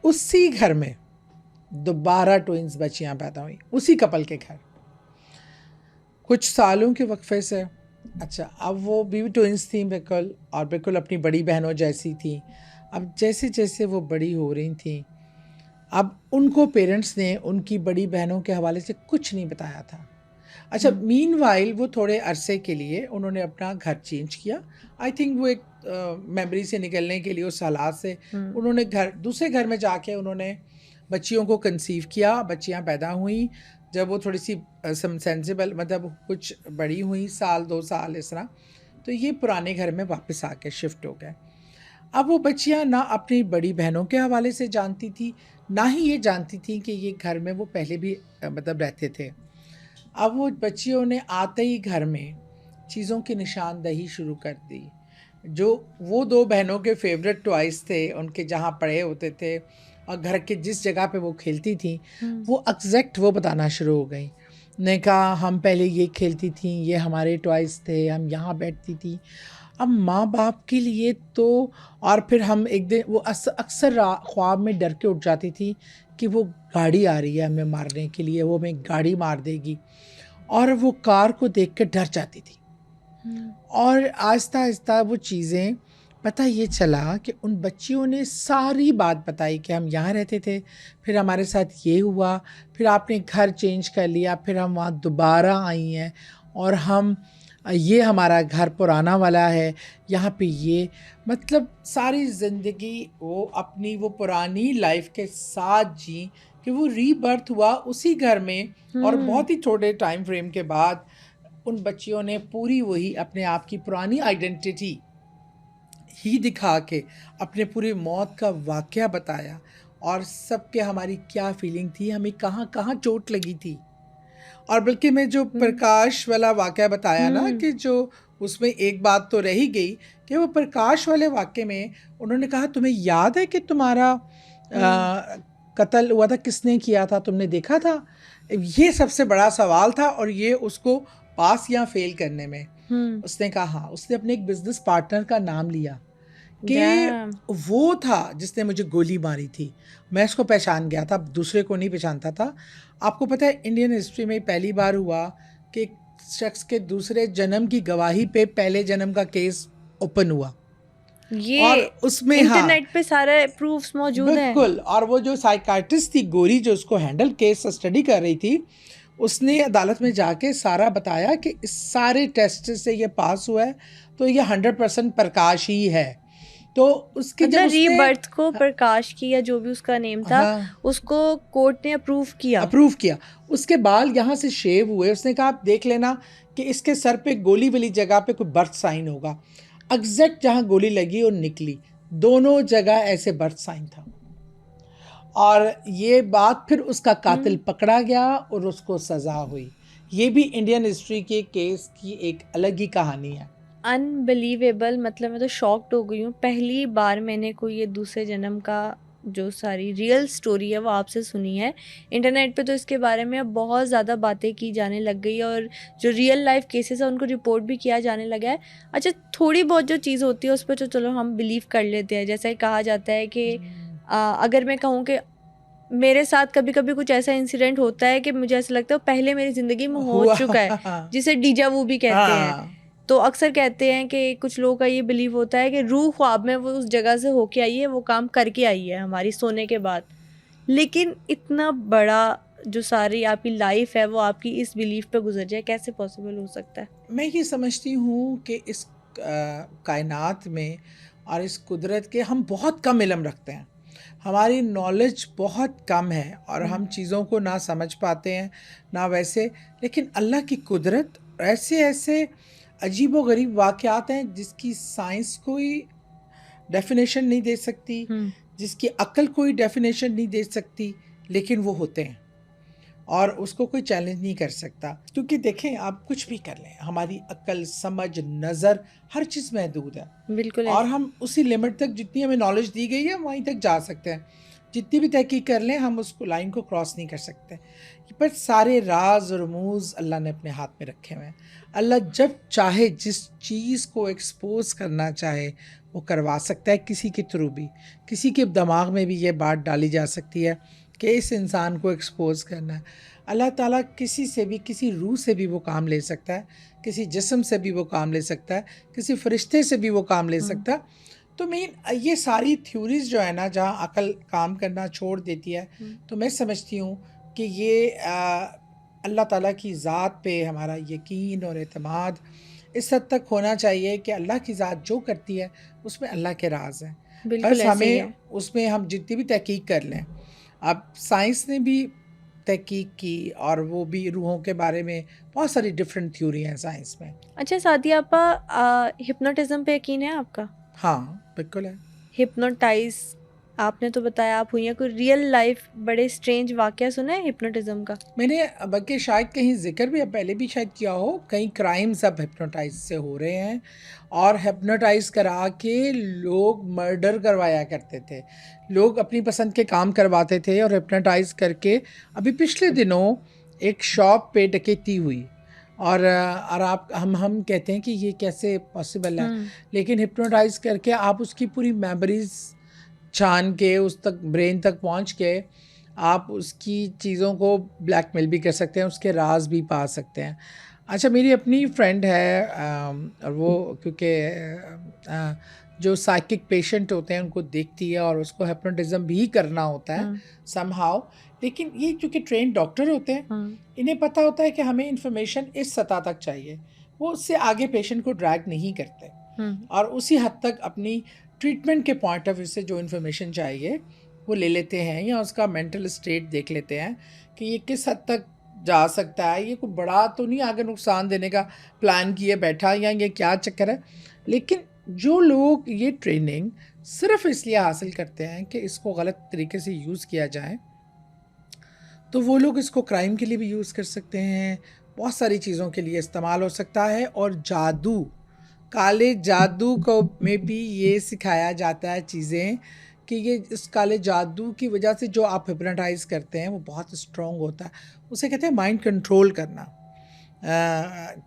اسی گھر میں دوبارہ ٹوئنز بچیاں پیدا ہوئیں, اسی کپل کے گھر, کچھ سالوں کے وقفے سے. اچھا اب وہ بھی ٹوئنز تھیں بالکل اور بالکل اپنی بڑی بہنوں جیسی تھیں. اب جیسے جیسے وہ بڑی ہو رہی تھیں اب ان کو پیرنٹس نے ان کی بڑی بہنوں کے حوالے سے کچھ نہیں بتایا تھا. اچھا مین وائل وہ تھوڑے عرصے کے لیے انہوں نے اپنا گھر چینج کیا. آئی تھنک وہ ایک میموری سے نکلنے کے لیے اس حالات سے انہوں نے دوسرے گھر میں جا کے انہوں نے بچیوں کو کنسیو کیا. بچیاں پیدا ہوئیں جب وہ تھوڑی سی سینسیبل مطلب کچھ بڑی ہوئیں, 1-2 سال اس طرح, تو یہ پرانے گھر میں واپس آ کے شفٹ ہو گئے. اب وہ بچیاں نہ اپنی بڑی بہنوں کے حوالے سے جانتی تھی نہ ہی یہ جانتی تھیں کہ یہ گھر میں وہ پہلے بھی مطلب رہتے تھے. اب وہ بچیوں نے آتے ہی گھر میں چیزوں کی نشاندہی شروع کر دی. جو وہ 2 بہنوں کے فیوریٹ ٹوائز تھے ان کے جہاں پڑے ہوتے تھے اور گھر کے جس جگہ پہ وہ کھیلتی تھیں وہ ایگزیکٹ وہ بتانا شروع ہو گئی. نے کہا ہم پہلے یہ کھیلتی تھیں, یہ ہمارے ٹوائز تھے, ہم یہاں بیٹھتی تھیں. اب ماں باپ کے لیے تو, اور پھر ہم ایک دن وہ اکثر خواب میں ڈر کے اٹھ جاتی تھی کہ وہ گاڑی آ رہی ہے ہمیں مارنے کے لیے, وہ ہمیں گاڑی مار دے گی, اور وہ کار کو دیکھ کے ڈر جاتی تھی. اور آہستہ آہستہ وہ چیزیں پتہ یہ چلا کہ ان بچیوں نے ساری بات بتائی کہ ہم یہاں رہتے تھے, پھر ہمارے ساتھ یہ ہوا, پھر آپ نے گھر چینج کر لیا, پھر ہم وہاں دوبارہ آئی ہیں اور ہم یہ ہمارا گھر پرانا والا ہے, یہاں پہ یہ, مطلب ساری زندگی وہ اپنی وہ پرانی لائف کے ساتھ جی کہ وہ ری برتھ ہوا اسی گھر میں, اور بہت ہی چھوٹے ٹائم فریم کے بعد ان بچیوں نے پوری وہی اپنے آپ کی پرانی آئیڈینٹی ہی دکھا کے اپنے پوری موت کا واقعہ بتایا, اور سب کے ہماری کیا فیلنگ تھی, ہمیں کہاں کہاں چوٹ لگی تھی. اور بلکہ میں جو پرکاش والا واقعہ بتایا نا, کہ جو اس میں ایک بات تو رہی گئی کہ وہ پرکاش والے واقعے میں انہوں نے کہا تمہیں یاد ہے کہ تمہارا قتل ہوا تھا, کس نے کیا تھا, تم نے دیکھا تھا. یہ سب سے بڑا سوال تھا, اور یہ اس کو پاس یا فیل کرنے میں اس نے کہا ہاں. اس نے اپنے ایک بزنس پارٹنر کا نام لیا کہ وہ تھا جس نے مجھے گولی ماری تھی. میں اس کو پہچان گیا تھا, دوسرے کو نہیں پہچانتا تھا. آپ کو پتہ ہے انڈین ہسٹری میں پہلی بار ہوا کہ ایک شخص کے دوسرے جنم کی گواہی پہ پہلے جنم کا کیس اوپن ہوا, یہ اور اس میں انٹرنیٹ پہ سارے پروفز موجود ہیں. بالکل. اور وہ جو سائیکائٹرسٹ تھی گوری, جو اس کو ہینڈل کیس اسٹڈی کر رہی تھی, اس نے عدالت میں جا کے سارا بتایا کہ اس سارے ٹیسٹ سے یہ پاس ہوا ہے, تو یہ 100% پرکاش ہی ہے. تو اس کی جب ری برتھ کو پرکاش کی یا جو بھی اس کا نیم تھا, اس کو کورٹ نے اپروو کیا. اس کے بال یہاں سے شیو ہوئے. اس نے کہا آپ دیکھ لینا کہ اس کے سر پہ گولی والی جگہ پہ کوئی برتھ سائن ہوگا. ایگزیکٹ جہاں گولی لگی اور نکلی, دونوں جگہ ایسے برتھ سائن تھا. اور یہ بات پھر اس کا قاتل پکڑا گیا اور اس کو سزا ہوئی. یہ بھی انڈین ہسٹری کے کیس کی ایک الگ ہی کہانی ہے. انبلیویبل. مطلب میں تو شاکڈ ہو گئی ہوں. پہلی بار میں نے کوئی یہ دوسرے جنم کا جو ساری ریئل سٹوری ہے وہ آپ سے سنی ہے. انٹرنیٹ پہ تو اس کے بارے میں اب بہت زیادہ باتیں کی جانے لگ گئی, اور جو ریئل لائف کیسز ہیں ان کو رپورٹ بھی کیا جانے لگا ہے. اچھا, تھوڑی بہت جو چیز ہوتی ہے اس پہ تو چلو ہم بلیو کر لیتے ہیں. جیسا کہا جاتا ہے کہ اگر میں کہوں کہ میرے ساتھ کبھی کبھی کچھ ایسا انسیڈنٹ ہوتا ہے کہ مجھے ایسا لگتا ہے پہلے میری زندگی میں ہو چکا ہے, جسے ڈیجا وو بھی کہتے ہیں. تو اکثر کہتے ہیں کہ کچھ لوگوں کا یہ بلیو ہوتا ہے کہ روح خواب میں وہ اس جگہ سے ہو کے آئی ہے, وہ کام کر کے آئی ہے ہماری سونے کے بعد. لیکن اتنا بڑا جو ساری آپ کی لائف ہے وہ آپ کی اس بلیف پہ گزر جائے, کیسے پاسبل ہو سکتا ہے؟ میں یہ سمجھتی ہوں کہ اس کائنات میں اور اس قدرت کے ہم بہت کم علم رکھتے ہیں. ہماری نالج بہت کم ہے اور ہم چیزوں کو نہ سمجھ پاتے ہیں نہ ویسے. لیکن اللہ کی قدرت, ایسے ایسے عجیب و غریب واقعات ہیں جس کی سائنس کوئی ڈیفینیشن نہیں دے سکتی, جس کی عقل کوئی ڈیفینیشن نہیں دے سکتی, لیکن وہ ہوتے ہیں اور اس کو کوئی چیلنج نہیں کر سکتا. کیونکہ دیکھیں آپ کچھ بھی کر لیں, ہماری عقل, سمجھ, نظر, ہر چیز محدود ہے. بالکل. اور ہم اسی لمٹ تک جتنی ہمیں نالج دی گئی ہے وہیں تک جا سکتے ہیں. جتنی بھی تحقیق کر لیں ہم اس کو لائن کو کراس نہیں کر سکتے. پر سارے راز اور رموز اللہ نے اپنے ہاتھ میں رکھے ہوئے ہیں. اللہ جب چاہے جس چیز کو ایکسپوز کرنا چاہے وہ کروا سکتا ہے, کسی کے تھرو بھی. کسی کے دماغ میں بھی یہ بات ڈالی جا سکتی ہے کہ اس انسان کو ایکسپوز کرنا ہے. اللہ تعالیٰ کسی سے بھی, کسی روح سے بھی وہ کام لے سکتا ہے, کسی جسم سے بھی وہ کام لے سکتا ہے, کسی فرشتے سے بھی وہ کام لے سکتا ہے. تو میں یہ ساری تھیوریز جو ہے نا, جہاں عقل کام کرنا چھوڑ دیتی ہے, تو میں سمجھتی ہوں کہ یہ اللہ تعالیٰ کی ذات پہ ہمارا یقین اور اعتماد اس حد تک ہونا چاہیے کہ اللہ کی ذات جو کرتی ہے اس میں اللہ کے راز ہیں. بس ہمیں اس میں ہم جتنی بھی تحقیق کر لیں. اب سائنس نے بھی تحقیق کی اور وہ بھی روحوں کے بارے میں بہت ساری ڈفرینٹ تھیوری ہیں سائنس میں. اچھا سعدیہ آپا, ہپنوٹزم پہ یقین ہے آپ کا؟ ہاں بالکل ہے. ہپنوٹائز آپ نے تو بتایا آپ ہوئی ہیں, کوئی ریئل لائف بڑے اسٹرینج واقعہ سنا ہے ہپنوٹزم کا؟ میں نے بلکہ شاید کہیں ذکر بھی پہلے بھی شاید کیا ہو, کئی کرائمز اب ہپنوٹائز سے ہو رہے ہیں, اور ہپنوٹائز کرا کے لوگ مرڈر کروایا کرتے تھے. لوگ اپنی پسند کے کام کرواتے تھے اور ہپنوٹائز کر کے. ابھی پچھلے دنوں ایک شاپ پہ ڈکیتی ہوئی, اور آپ ہم کہتے ہیں کہ یہ کیسے پاسبل ہے, لیکن ہپنوٹائز کر کے آپ اس کی پوری میموریز چھان کے اس تک برین تک پہنچ کے آپ اس کی چیزوں کو بلیک میل بھی کر سکتے ہیں, اس کے راز بھی پا سکتے ہیں. اچھا میری اپنی فرینڈ ہے, اور وہ کیونکہ جو سائیکک پیشنٹ ہوتے ہیں ان کو دیکھتی ہے اور اس کو ہپنوٹزم بھی کرنا ہوتا ہے سم ہاؤ. لیکن یہ چونکہ ٹرینڈ ڈاکٹر ہوتے ہیں, انہیں پتہ ہوتا ہے کہ ہمیں انفارمیشن اس سطح تک چاہیے. وہ اس سے آگے پیشنٹ کو ڈریگ نہیں کرتے اور اسی حد تک اپنی ٹریٹمنٹ کے پوائنٹ آف ویو سے جو انفارمیشن چاہیے وہ لے لیتے ہیں، یا اس کا مینٹل اسٹیٹ دیکھ لیتے ہیں کہ یہ کس حد تک جا سکتا ہے، یہ کوئی بڑا تو نہیں آگے نقصان دینے کا پلان کیے بیٹھا، یا یہ کیا چکر ہے. لیکن جو لوگ یہ ٹریننگ صرف اس لیے حاصل کرتے ہیں کہ اس کو غلط طریقے سے یوز کیا جائے، تو وہ لوگ اس کو کرائم کے لیے بھی یوز کر سکتے ہیں، بہت ساری چیزوں کے لیے استعمال ہو سکتا ہے. اور جادو، کالے جادو کو میں بھی یہ سکھایا جاتا ہے چیزیں کہ یہ اس کالے جادو کی وجہ سے جو آپ ہپنوٹائز کرتے ہیں وہ بہت اسٹرانگ ہوتا ہے، اسے کہتے ہیں مائنڈ کنٹرول کرنا.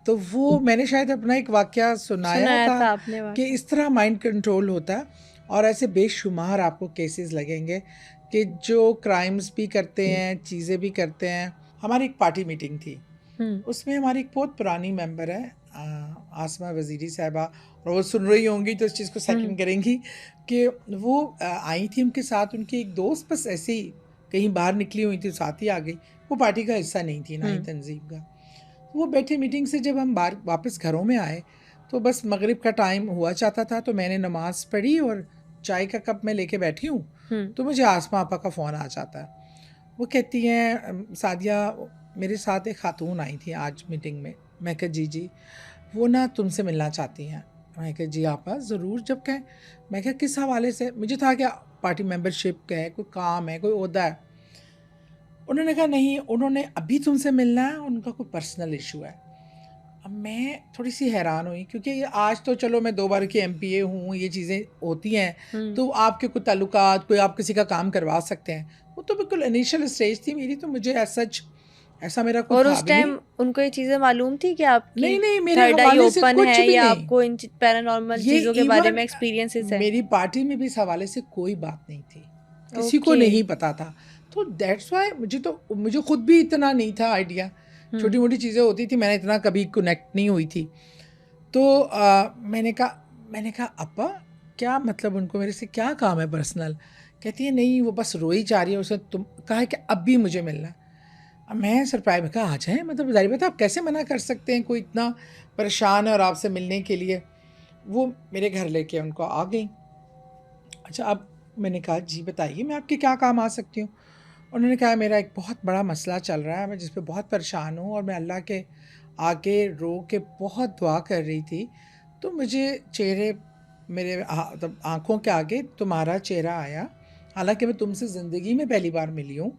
تو وہ میں نے شاید اپنا ایک واقعہ سنایا تھا آپ نے کہ اس طرح مائنڈ کنٹرول ہوتا ہے. اور ایسے بے شمار آپ کو کیسز لگیں گے کہ جو کرائمز بھی کرتے ہیں، چیزیں بھی کرتے ہیں. ہماری ایک پارٹی میٹنگ تھی، اس میں ہماری ایک بہت پرانی ممبر ہے آسمہ وزیری صاحبہ، اور وہ سن رہی ہوں گی تو اس چیز کو سیکنڈ کریں گی کہ وہ آئی تھی، ان کے ساتھ ان کی ایک دوست بس ایسے ہی کہیں باہر نکلی ہوئی تھی، ساتھ ہی آ گئی. وہ پارٹی کا حصہ نہیں تھی، نہ ہی تنظیم کا. وہ بیٹھے میٹنگ سے جب ہم واپس گھروں میں آئے تو بس مغرب کا ٹائم ہوا چاہتا تھا، تو میں نے نماز پڑھی اور چائے کا کپ میں لے کے بیٹھی ہوں تو مجھے آسمہ آپا کا فون آ جاتا ہے. وہ کہتی ہیں سعدیہ میرے ساتھ ایک خاتون آئی تھی آج میٹنگ میں. میں کہا جی وہ نا تم سے ملنا چاہتی ہیں. میں کہا جی آپا ضرور، جب کہیں. میں کہا کس حوالے سے؟ مجھے تھا کہ پارٹی ممبرشپ کا ہے، کوئی کام ہے، کوئی عہدہ ہے. انہوں نے کہا نہیں، انہوں نے ابھی تم سے ملنا ہے، ان کا کوئی پرسنل ایشو ہے. اب میں تھوڑی سی حیران ہوئی کیونکہ آج تو چلو میں 2 بار کی MPA ہوں، یہ چیزیں ہوتی ہیں تو آپ کے کوئی تعلقات، کوئی آپ کسی کا کام کروا سکتے ہیں. وہ تو بالکل انیشیل اسٹیج تھی میری، تو مجھے ایسا میرا کوئی. اور اس ٹائم ان کو یہ چیزیں معلوم تھی کہ آپ کی نہیں میرے تھرڈ آئی حوالے سے اوپن کچھ ہے، بھی یا نہیں. آپ کو ان پیرانارمل چیزوں کے بارے میں ایکسپیرینسز ہے؟ میری پارٹی میں بھی اس حوالے سے کوئی بات نہیں تھی، کسی کو نہیں پتا تھا. تو دیٹس وائی مجھے خود بھی اتنا نہیں تھا آئیڈیا. چھوٹی موٹی چیزیں ہوتی تھی، میں نے اتنا کبھی کنیکٹ نہیں ہوئی تھی. تو میں نے کہا ابا کیا مطلب ان کو میرے سے کیا کام ہے پرسنل؟ کہتی ہے نہیں وہ بس روئی چاہ رہی ہے، اسے تم کہا ہے کہ اب بھی مجھے ملنا. میں سرپرائز میں کہا آ جائیں، مطلب ظاہر بات ہے آپ کیسے منع کر سکتے ہیں، کوئی اتنا پریشان ہے اور آپ سے ملنے کے لیے. وہ میرے گھر لے کے ان کو آ گئیں. اچھا اب میں نے کہا جی بتائیے میں آپ کے کیا کام آ سکتی ہوں. انہوں نے کہا میرا ایک بہت بڑا مسئلہ چل رہا ہے، میں جس پہ بہت پریشان ہوں، اور میں اللہ کے آگے رو کے بہت دعا کر رہی تھی تو مجھے میرے آنکھوں کے آگے تمہارا چہرہ آیا. حالانکہ میں تم سے زندگی میں پہلی بار ملی ہوں،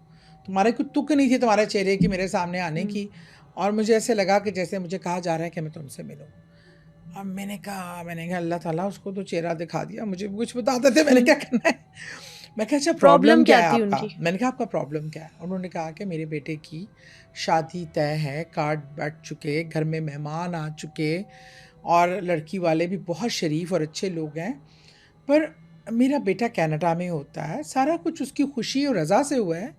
تمہارے کوئی تک نہیں تھی تمہارے چہرے کی میرے سامنے آنے کی، اور مجھے ایسے لگا کہ جیسے مجھے کہا جا رہا ہے کہ میں تم سے ملوں. اب میں نے کہا اللہ تعالیٰ اس کو تو چہرہ دکھا دیا، مجھے کچھ بتاتے تھے میں نے کیا کرنا ہے. میں کہا اچھا پرابلم کیا ہے آپ کا؟ میں نے کہا آپ کا پرابلم کیا ہے؟ انہوں نے کہا کہ میرے بیٹے کی شادی طے ہے، کارڈ بٹ چکے، گھر میں مہمان آ چکے، اور لڑکی والے بھی بہت شریف اور اچھے لوگ ہیں، پر میرا بیٹا کینیڈا میں ہوتا ہے، سارا کچھ اس کی خوشی اور رضا سے ہوا ہے.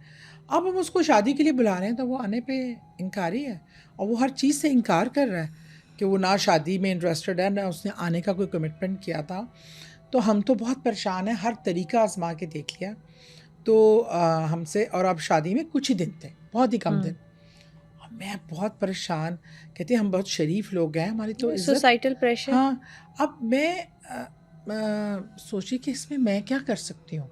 اب ہم اس کو شادی کے لیے بلا رہے ہیں تو وہ آنے پہ انکاری ہے، اور وہ ہر چیز سے انکار کر رہا ہے کہ وہ نہ شادی میں انٹرسٹڈ ہے، نہ اس نے آنے کا کوئی کمٹمنٹ کیا تھا. تو ہم تو بہت پریشان ہیں، ہر طریقہ آزما کے دیکھ لیا تو ہم سے، اور اب شادی میں کچھ ہی دن تھے، بہت ہی کم دن. میں بہت پریشان، کہتے ہیں ہم بہت شریف لوگ ہیں، ہماری تو عزت. Societal pressure. ہاں اب میں سوچی کہ اس میں میں کیا کر سکتی ہوں،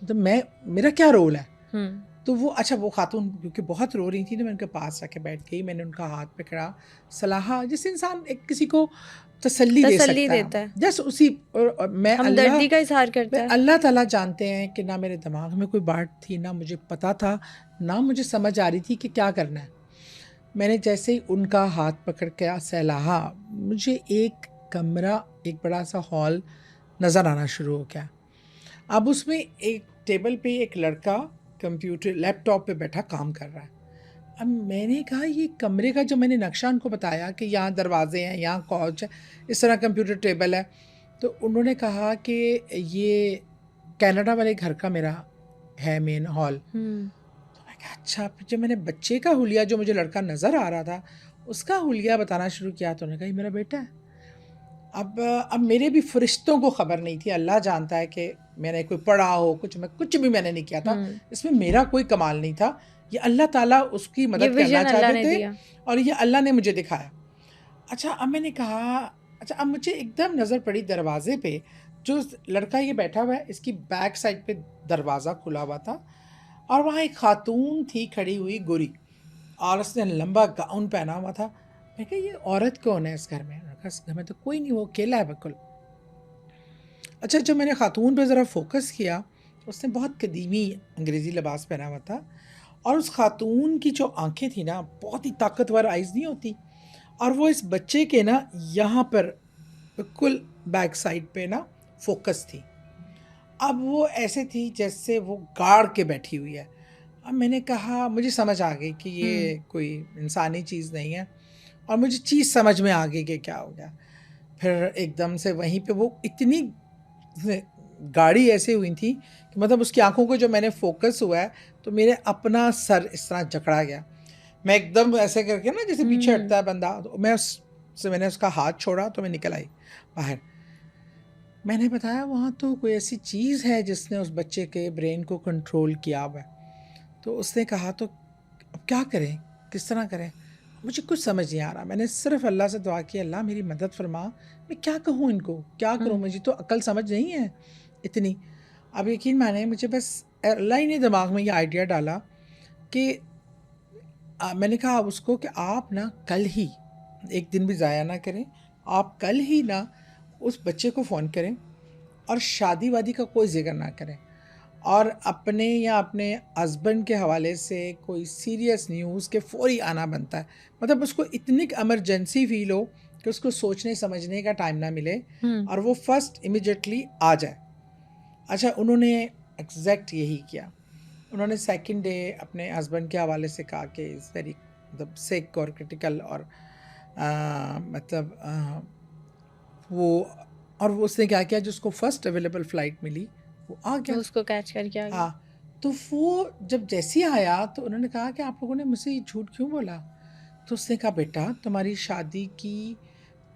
مطلب میرا کیا رول ہے. تو وہ اچھا وہ خاتون کیونکہ بہت رو رہی تھی تو میں ان کے پاس آ کے بیٹھ گئی. میں نے ان کا ہاتھ پکڑا، صلاح جس انسان ایک کسی کو تسلی دے سکتا ہے، جس اسی میں ہمدردی کا اظہار کرتا ہے. اللہ تعالیٰ جانتے ہیں کہ نہ میرے دماغ میں کوئی بات تھی، نہ مجھے پتا تھا، نہ مجھے سمجھ آ رہی تھی کہ کیا کرنا ہے. میں نے جیسے ہی ان کا ہاتھ پکڑ کے صلاح، مجھے ایک کمرہ، ایک بڑا سا ہال نظر آنا شروع ہو گیا. اب اس میں ایک ٹیبل پہ ایک لڑکا کمپیوٹر لیپ ٹاپ پہ بیٹھا کام کر رہا ہے. اب میں نے کہا یہ کمرے کا جو میں نے نقشہ ان کو بتایا کہ یہاں دروازے ہیں، یہاں کوچ ہے، اس طرح کمپیوٹر ٹیبل ہے، تو انہوں نے کہا کہ یہ کینیڈا والے گھر کا میرا ہے مین ہال. تو میں کہا اچھا. جب میں نے بچے کا حلیہ جو مجھے لڑکا نظر آ رہا تھا اس کا حلیہ بتانا شروع کیا تو انہوں نے کہا یہ میرا بیٹا ہے. اب میرے بھی فرشتوں کو خبر نہیں تھی، اللہ جانتا ہے کہ میں نے کوئی پڑھا ہو کچھ بھی میں نے نہیں کیا تھا، اس میں میرا کوئی کمال نہیں تھا، یہ اللہ تعالیٰ اس کی مدد کرنا چاہتے تھے اور یہ اللہ نے مجھے دکھایا. اچھا اب میں نے کہا اچھا اب مجھے ایک دم نظر پڑی دروازے پہ، جو لڑکا یہ بیٹھا ہوا ہے اس کی بیک سائڈ پہ دروازہ کھلا ہوا تھا، اور وہاں ایک خاتون تھی کھڑی ہوئی گوری، اور اس نے لمبا گاؤن پہنا ہوا تھا. میں کہا یہ عورت کون ہے اس گھر میں؟ انہوں نے کہا اس گھر میں تو کوئی نہیں، وہ اکیلا ہے بالکل. اچھا جب میں نے خاتون پہ ذرا فوکس کیا، اس نے بہت قدیمی انگریزی لباس پہنا ہوا تھا، اور اس خاتون کی جو آنکھیں تھیں نا بہت ہی طاقتور آئیز نہیں ہوتی، اور وہ اس بچے کے نا یہاں پر بالکل بیک سائڈ پہ نا فوکس تھی. اب وہ ایسے تھی جیسے وہ گاڑ کے بیٹھی ہوئی ہے. اب میں نے کہا مجھے سمجھ آ گئی کہ یہ کوئی انسانی چیز نہیں ہے، اور مجھے چیز سمجھ میں آ گئی کہ کیا ہو گیا. پھر ایک دم سے وہیں پہ وہ اتنی گاڑی ایسے ہوئی تھی کہ مطلب اس کی آنکھوں کو جو میں نے فوکس ہوا ہے تو میرے اپنا سر اس طرح جکڑا گیا. میں ایک دم ایسے کر کے نا جیسے پیچھے ہٹتا ہے بندہ، تو میں نے اس کا ہاتھ چھوڑا تو میں نکل آئی باہر. میں نے بتایا وہاں تو کوئی ایسی چیز ہے جس نے اس بچے کے برین کو کنٹرول کیا ہوا ہے. تو اس نے کہا تو اب کیا کریں، کس طرح کریں؟ مجھے کچھ سمجھ نہیں آ رہا. میں نے صرف اللہ سے دعا کی، اللہ میری مدد فرما، میں کیا کہوں ان کو، کیا کروں، مجھے تو عقل سمجھ نہیں ہے اتنی. اب یقین مانے مجھے بس اللہ ہی نے دماغ میں یہ آئیڈیا ڈالا کہ میں نے کہا اس کو کہ آپ نا کل ہی، ایک دن بھی ضائع نہ کریں، آپ کل ہی نا اس بچے کو فون کریں اور شادی وادی کا کوئی ذکر نہ کریں، اور اپنے یا اپنے ہسبینڈ کے حوالے سے کوئی سیریس نیوز کے فوری آنا بنتا ہے. مطلب اس کو اتنی ایمرجنسی فیل ہو کہ اس کو سوچنے سمجھنے کا ٹائم نہ ملے، اور وہ فرسٹ امیڈیٹلی آ جائے. اچھا انہوں نے ایگزیکٹ یہی کیا. انہوں نے سیکنڈ ڈے اپنے ہسبینڈ کے حوالے سے کہا کہ از ویری مطلب سک اور کرٹیکل، اور مطلب وہ، اور وہ اس نے کیا کیا، جس کو فرسٹ اویلیبل فلائٹ ملی وہ آ گیا، اس کو کیچ کر کے آ گیا. ہاں. تو وہ جب جیسے ہی آیا تو انہوں نے کہا کہ آپ لوگوں نے مجھ سے یہ جھوٹ کیوں بولا؟ تو اس نے کہا بیٹا تمہاری شادی کی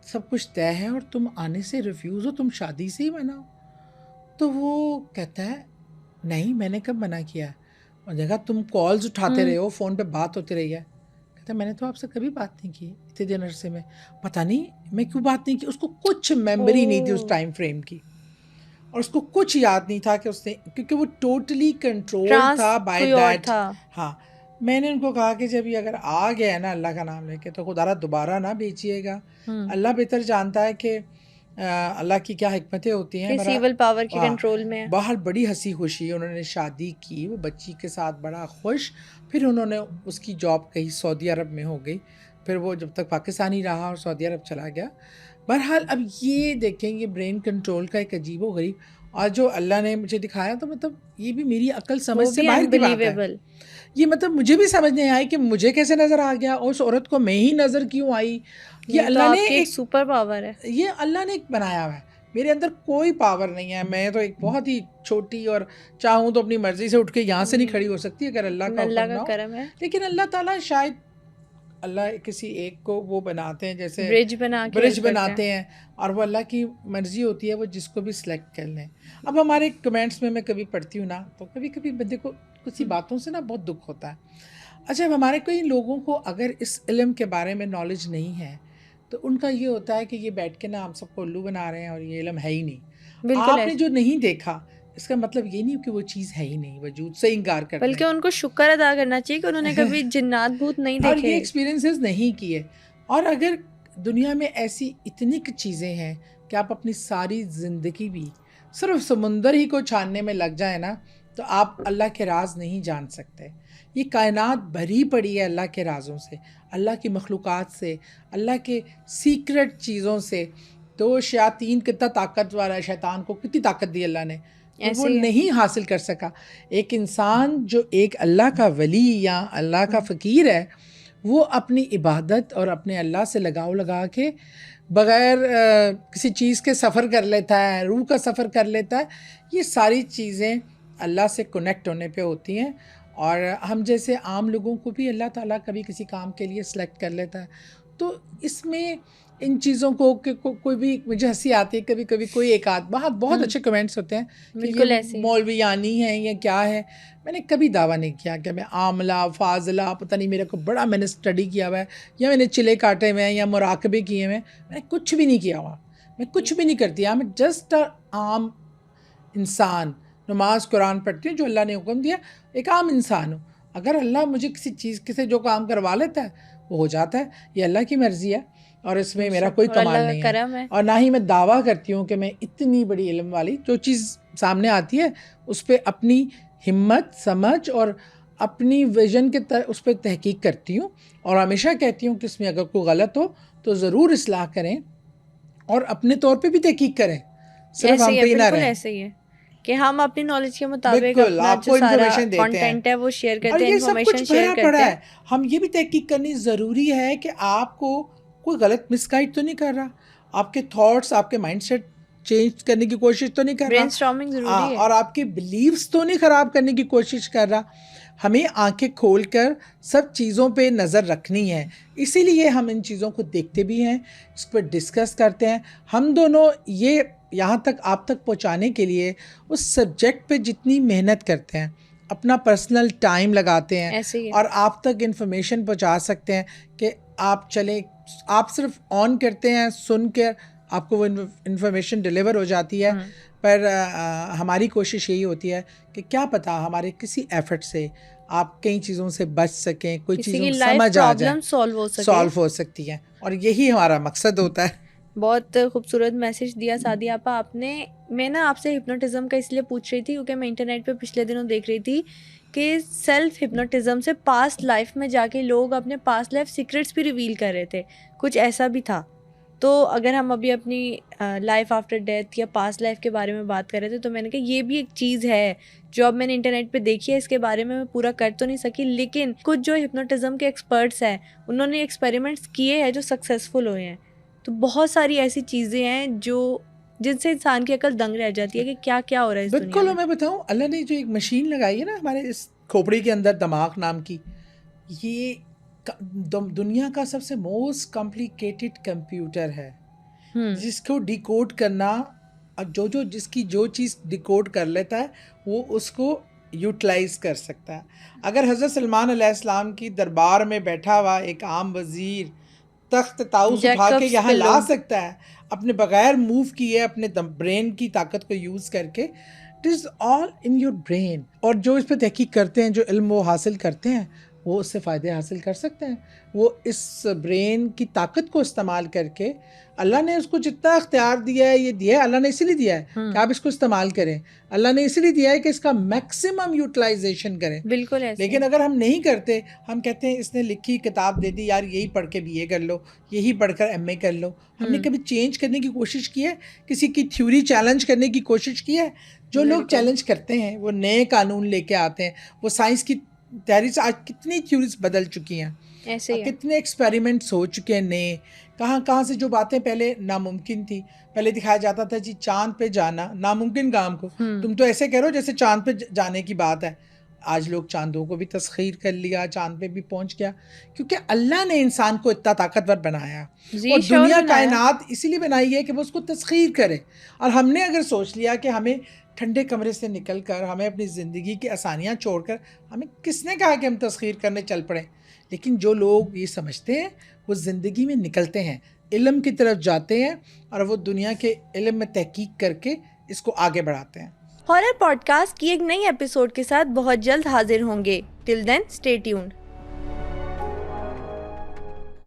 سب کچھ طے ہے اور تم آنے سے ریفیوز ہو، تم شادی سے ہی مناؤ. تو وہ کہتا ہے نہیں میں نے کب منع کیا؟ اور دیکھا تم کالز اٹھاتے رہے ہو، فون پہ بات ہوتی رہی ہے. کہتا ہے میں نے تو آپ سے کبھی بات نہیں کی اتنے دن عرصے میں، پتہ نہیں میں کیوں بات نہیں کی. اس کو کچھ میموری نہیں تھی اس ٹائم فریم کی، اور اس کو کچھ یاد نہیں تھا کہ اس نے، کیونکہ وہ ٹوٹلی کنٹرول تھا بائی دیٹ. ہاں میں نے ان کو کہا کہ جب یہ اگر آ گیا ہے نا اللہ کا نام لے کے تو خدا را دوبارہ نہ بیچیے گا. اللہ بہتر جانتا ہے کہ اللہ کی کیا حکمتیں ہوتی ہیں. کس ایول پاور کے کنٹرول میں ہے. باہر بڑی ہنسی خوشی انہوں نے شادی کی، وہ بچی کے ساتھ بڑا خوش. پھر انہوں نے اس کی جاب کہیں سعودی عرب میں ہو گئی، پھر وہ جب تک پاکستان ہی رہا اور سعودی عرب چلا گیا. بہرحال اب یہ دیکھیں یہ برین کنٹرول کا ایک عجیب و غریب، اور جو اللہ نے مجھے دکھایا تو مطلب یہ بھی میری عقل سمجھ سے باہر کی بات ہے. یہ مطلب مجھے بھی سمجھ نہیں آئی کہ مجھے کیسے نظر آ گیا، اور اس عورت کو میں ہی نظر کیوں آئی. یہ اللہ نے ایک سپر پاور ہے، یہ اللہ نے ایک بنایا ہوا ہے. میرے اندر کوئی پاور نہیں ہے، میں تو ایک بہت ہی چھوٹی، اور چاہوں تو اپنی مرضی سے اٹھ کے یہاں سے نہیں کھڑی ہو سکتی اگر اللہ کا کرم ہے. لیکن اللہ تعالیٰ شاید اللہ کسی ایک کو وہ بناتے ہیں جیسے برج بناتے ہیں، اور وہ اللہ کی مرضی ہوتی ہے وہ جس کو بھی سلیکٹ کر لیں. اب ہمارے کمنٹس میں کبھی پڑھتی ہوں نا تو کبھی کبھی بندے کو کچھ باتوں سے نا بہت دکھ ہوتا ہے. اچھا ہمارے کئی لوگوں کو اگر اس علم کے بارے میں نالج نہیں ہے تو ان کا یہ ہوتا ہے کہ یہ بیٹھ کے نا ہم سب کو الو بنا رہے ہیں اور یہ علم ہے ہی نہیں. آپ نے جو نہیں دیکھا اس کا مطلب یہ نہیں کہ وہ چیز ہے ہی نہیں، وجود سے انکار کرنا، بلکہ ان کو شکر ادا کرنا چاہیے کہ انہوں نے کبھی جنات بھوت نہیں دیکھے اور یہ ایکسپیرینسز نہیں کیے. اور اگر دنیا میں ایسی اتنی چیزیں ہیں کہ آپ اپنی ساری زندگی بھی صرف سمندر ہی کو چھاننے میں لگ جائیں نا تو آپ اللہ کے راز نہیں جان سکتے. یہ کائنات بھری پڑی ہے اللہ کے رازوں سے، اللہ کی مخلوقات سے، اللہ کے سیکرٹ چیزوں سے. تو شیاطین کتنا طاقتور ہے، شیطان کو کتنی طاقت دی اللہ نے، وہ نہیں حاصل کر سکا. ایک انسان جو ایک اللہ کا ولی یا اللہ کا فقیر ہے، وہ اپنی عبادت اور اپنے اللہ سے لگاؤ لگا کے بغیر کسی چیز کے سفر کر لیتا ہے، روح کا سفر کر لیتا ہے. یہ ساری چیزیں اللہ سے کنیکٹ ہونے پہ ہوتی ہیں. اور ہم جیسے عام لوگوں کو بھی اللہ تعالیٰ کبھی کسی کام کے لیے سلیکٹ کر لیتا ہے. تو اس میں ان چیزوں کو کہ کوئی بھی مجھے ہنسی آتی ہے کبھی کبھی کوئی ایک آدھ بہت اچھے کمنٹس ہوتے ہیں کہ یہ مولویانی ہے یا کیا ہے. میں نے کبھی دعویٰ نہیں کیا کہ میں عاملہ فاضلہ پتہ نہیں میرے کو بڑا میں نے اسٹڈی کیا ہوا ہے یا میں نے چلے کاٹے ہوئے ہیں یا مراقبے کیے ہوئے ہیں. میں نے کچھ بھی نہیں کیا ہوا, میں کچھ بھی نہیں کرتی. میں جسٹ عام انسان, نماز قرآن پڑھتی ہوں جو اللہ نے حکم دیا, ایک عام انسان ہوں. اگر اللہ مجھے کسی چیز سے جو کام کروا لیتا ہے وہ ہو جاتا ہے, یہ اللہ کی مرضی ہے اور اس میں میرا کوئی کمال نہیں ہے. اور نہ ہی میں دعویٰ کرتی ہوں کہ میں اتنی بڑی علم والی, جو چیز سامنے آتی ہے اس پہ اپنی ہمت سمجھ اور اپنی ویژن کے اس پہ تحقیق کرتی ہوں, اور ہمیشہ کہتی ہوں کہ اس میں اگر کوئی غلط ہو تو ضرور اصلاح کریں اور اپنے طور پہ بھی تحقیق کریں, صرف ہم پہ ہی نہ رہیں. ایسے ہی ہے کہ ہم اپنی نالج کے مطابق اپنا جو سارا کنٹینٹ ہے وہ شیئر کرتے ہیں, انفارمیشن شیئر کرتے ہیں. ہم یہ بھی تحقیق کرنی ضروری ہے کہ آپ کو کوئی غلط مس گائڈ تو نہیں کر رہا, آپ کے تھاٹس آپ کے مائنڈ سیٹ چینج کرنے کی کوشش تو نہیں کر رہا, برین اسٹارمنگ ضروری ہے, اور آپ کے بلیفس تو نہیں خراب کرنے کی کوشش کر رہا. ہمیں آنکھیں کھول کر سب چیزوں پہ نظر رکھنی ہے, اسی لیے ہم ان چیزوں کو دیکھتے بھی ہیں, اس پہ ڈسکس کرتے ہیں. ہم دونوں یہ یہاں تک آپ تک پہنچانے کے لیے اس سبجیکٹ پہ جتنی محنت کرتے ہیں, اپنا پرسنل ٹائم لگاتے ہیں اور آپ تک انفارمیشن پہنچا سکتے ہیں کہ آپ چلیں, آپ صرف آن کرتے ہیں, سن کے آپ کو وہ انفارمیشن ڈیلیور ہو جاتی ہے. پر ہماری کوشش یہی ہوتی ہے کہ کیا پتہ ہمارے کسی ایفرٹ سے آپ کئی چیزوں سے بچ سکیں, کوئی چیزوں سمجھ آ جائے, سالو ہو سکتی ہیں, اور یہی ہمارا مقصد ہوتا ہے. بہت خوبصورت میسج دیا سعدیہ آپا آپ نے. میں نا آپ سے ہپنوٹزم کا اس لیے پوچھ رہی تھی کیونکہ میں انٹرنیٹ پہ پچھلے دنوں دیکھ رہی تھی کہ سیلف ہپنوٹزم سے پاسٹ لائف میں جا کے لوگ اپنے پاسٹ لائف سیکرٹس بھی ریویل کر رہے تھے, کچھ ایسا بھی تھا. تو اگر ہم ابھی اپنی لائف آفٹر ڈیتھ یا پاسٹ لائف کے بارے میں بات کر رہے تھے, تو میں نے کہا یہ بھی ایک چیز ہے جو اب میں نے انٹرنیٹ پہ دیکھی ہے. اس کے بارے میں پورا کر تو نہیں سکی, لیکن کچھ جو ہپنوٹزم کے ایکسپرٹس ہیں انہوں نے ایکسپیریمنٹس کیے ہیں جو سکسیزفل ہوئے ہیں. تو بہت ساری ایسی چیزیں ہیں جن سے انسان کی عقل دنگ رہ جاتی ہے کہ کیا کیا ہو رہا ہے اس دنیا میں. بالکل, میں بتاؤں اللہ نے جو ایک مشین لگائی ہے نا ہمارے اس کھوپڑی کے اندر, دماغ نام کی, یہ دنیا کا سب سے موسٹ کمپلیکیٹڈ کمپیوٹر ہے جس کو ڈیکوڈ کرنا, جس کی جو چیز ڈیکوڈ کر لیتا ہے وہ اس کو یوٹیلائز کر سکتا ہے. اگر حضرت سلمان علیہ السلام کی دربار میں بیٹھا ہوا ایک عام وزیر تخت طاؤس اٹھا کے یہاں لا سکتا ہے اپنے بغیر موو کیے, اپنے برین کی طاقت کو یوز کر کے, it is all in your brain. اور جو اس پہ تحقیق کرتے ہیں, جو علم وہ حاصل کرتے ہیں, وہ اس سے فائدے حاصل کر سکتے ہیں. وہ اس برین کی طاقت کو استعمال کر کے, اللہ نے اس کو جتنا اختیار دیا ہے, یہ دیا ہے اللہ نے اسی لیے دیا ہے کہ آپ اس کو استعمال کریں. اللہ نے اسی لیے دیا ہے کہ اس کا میکسیمم یوٹیلائزیشن کریں. بالکل ایسے. لیکن اگر ہم نہیں کرتے, ہم کہتے ہیں اس نے لکھی کتاب دے دی, یار یہی پڑھ کے BA کر لو, یہی پڑھ کر MA کر لو. ہم نے کبھی چینج کرنے کی کوشش کی ہے, کسی کی تھیوری چیلنج کرنے کی کوشش کی ہے؟ جو لوگ چیلنج کرتے ہیں وہ نئے قانون لے کے آتے ہیں. وہ سائنس کی تحریر سے آج کتنی تھیوریز بدل چکی ہیں, کتنے ایکسپیریمنٹس ہو چکے ہیں نئے, کہاں سے جو باتیں پہلے ناممکن تھی. پہلے دکھایا جاتا تھا جی چاند پہ جانا ناممکن کام کو, تم تو ایسے کہہ رہو جیسے چاند پہ جانے کی بات ہے. آج لوگ چاندوں کو بھی تسخیر کر لیا, چاند پہ بھی پہنچ گیا, کیونکہ اللہ نے انسان کو اتنا طاقتور بنایا, اور دنیا کائنات اسی لیے بنائی ہے کہ وہ اس کو تسخیر کرے. اور ہم نے اگر سوچ لیا کہ ہمیں ٹھنڈے کمرے سے نکل کر, ہمیں اپنی زندگی کی آسانیاں چھوڑ کر, ہمیں کس نے کہا کہ ہم تسخیر کرنے چل پڑیں؟ لیکن جو لوگ یہ سمجھتے ہیں وہ زندگی میں نکلتے ہیں, علم کی طرف جاتے ہیں, اور وہ دنیا کے علم میں تحقیق کر کے اس کو آگے بڑھاتے ہیں. ہارر پوڈ کاسٹ کی ایک نئی ایپیسوڈ کے ساتھ بہت جلد حاضر ہوں گے. ٹل دین اسٹے ٹیونڈ.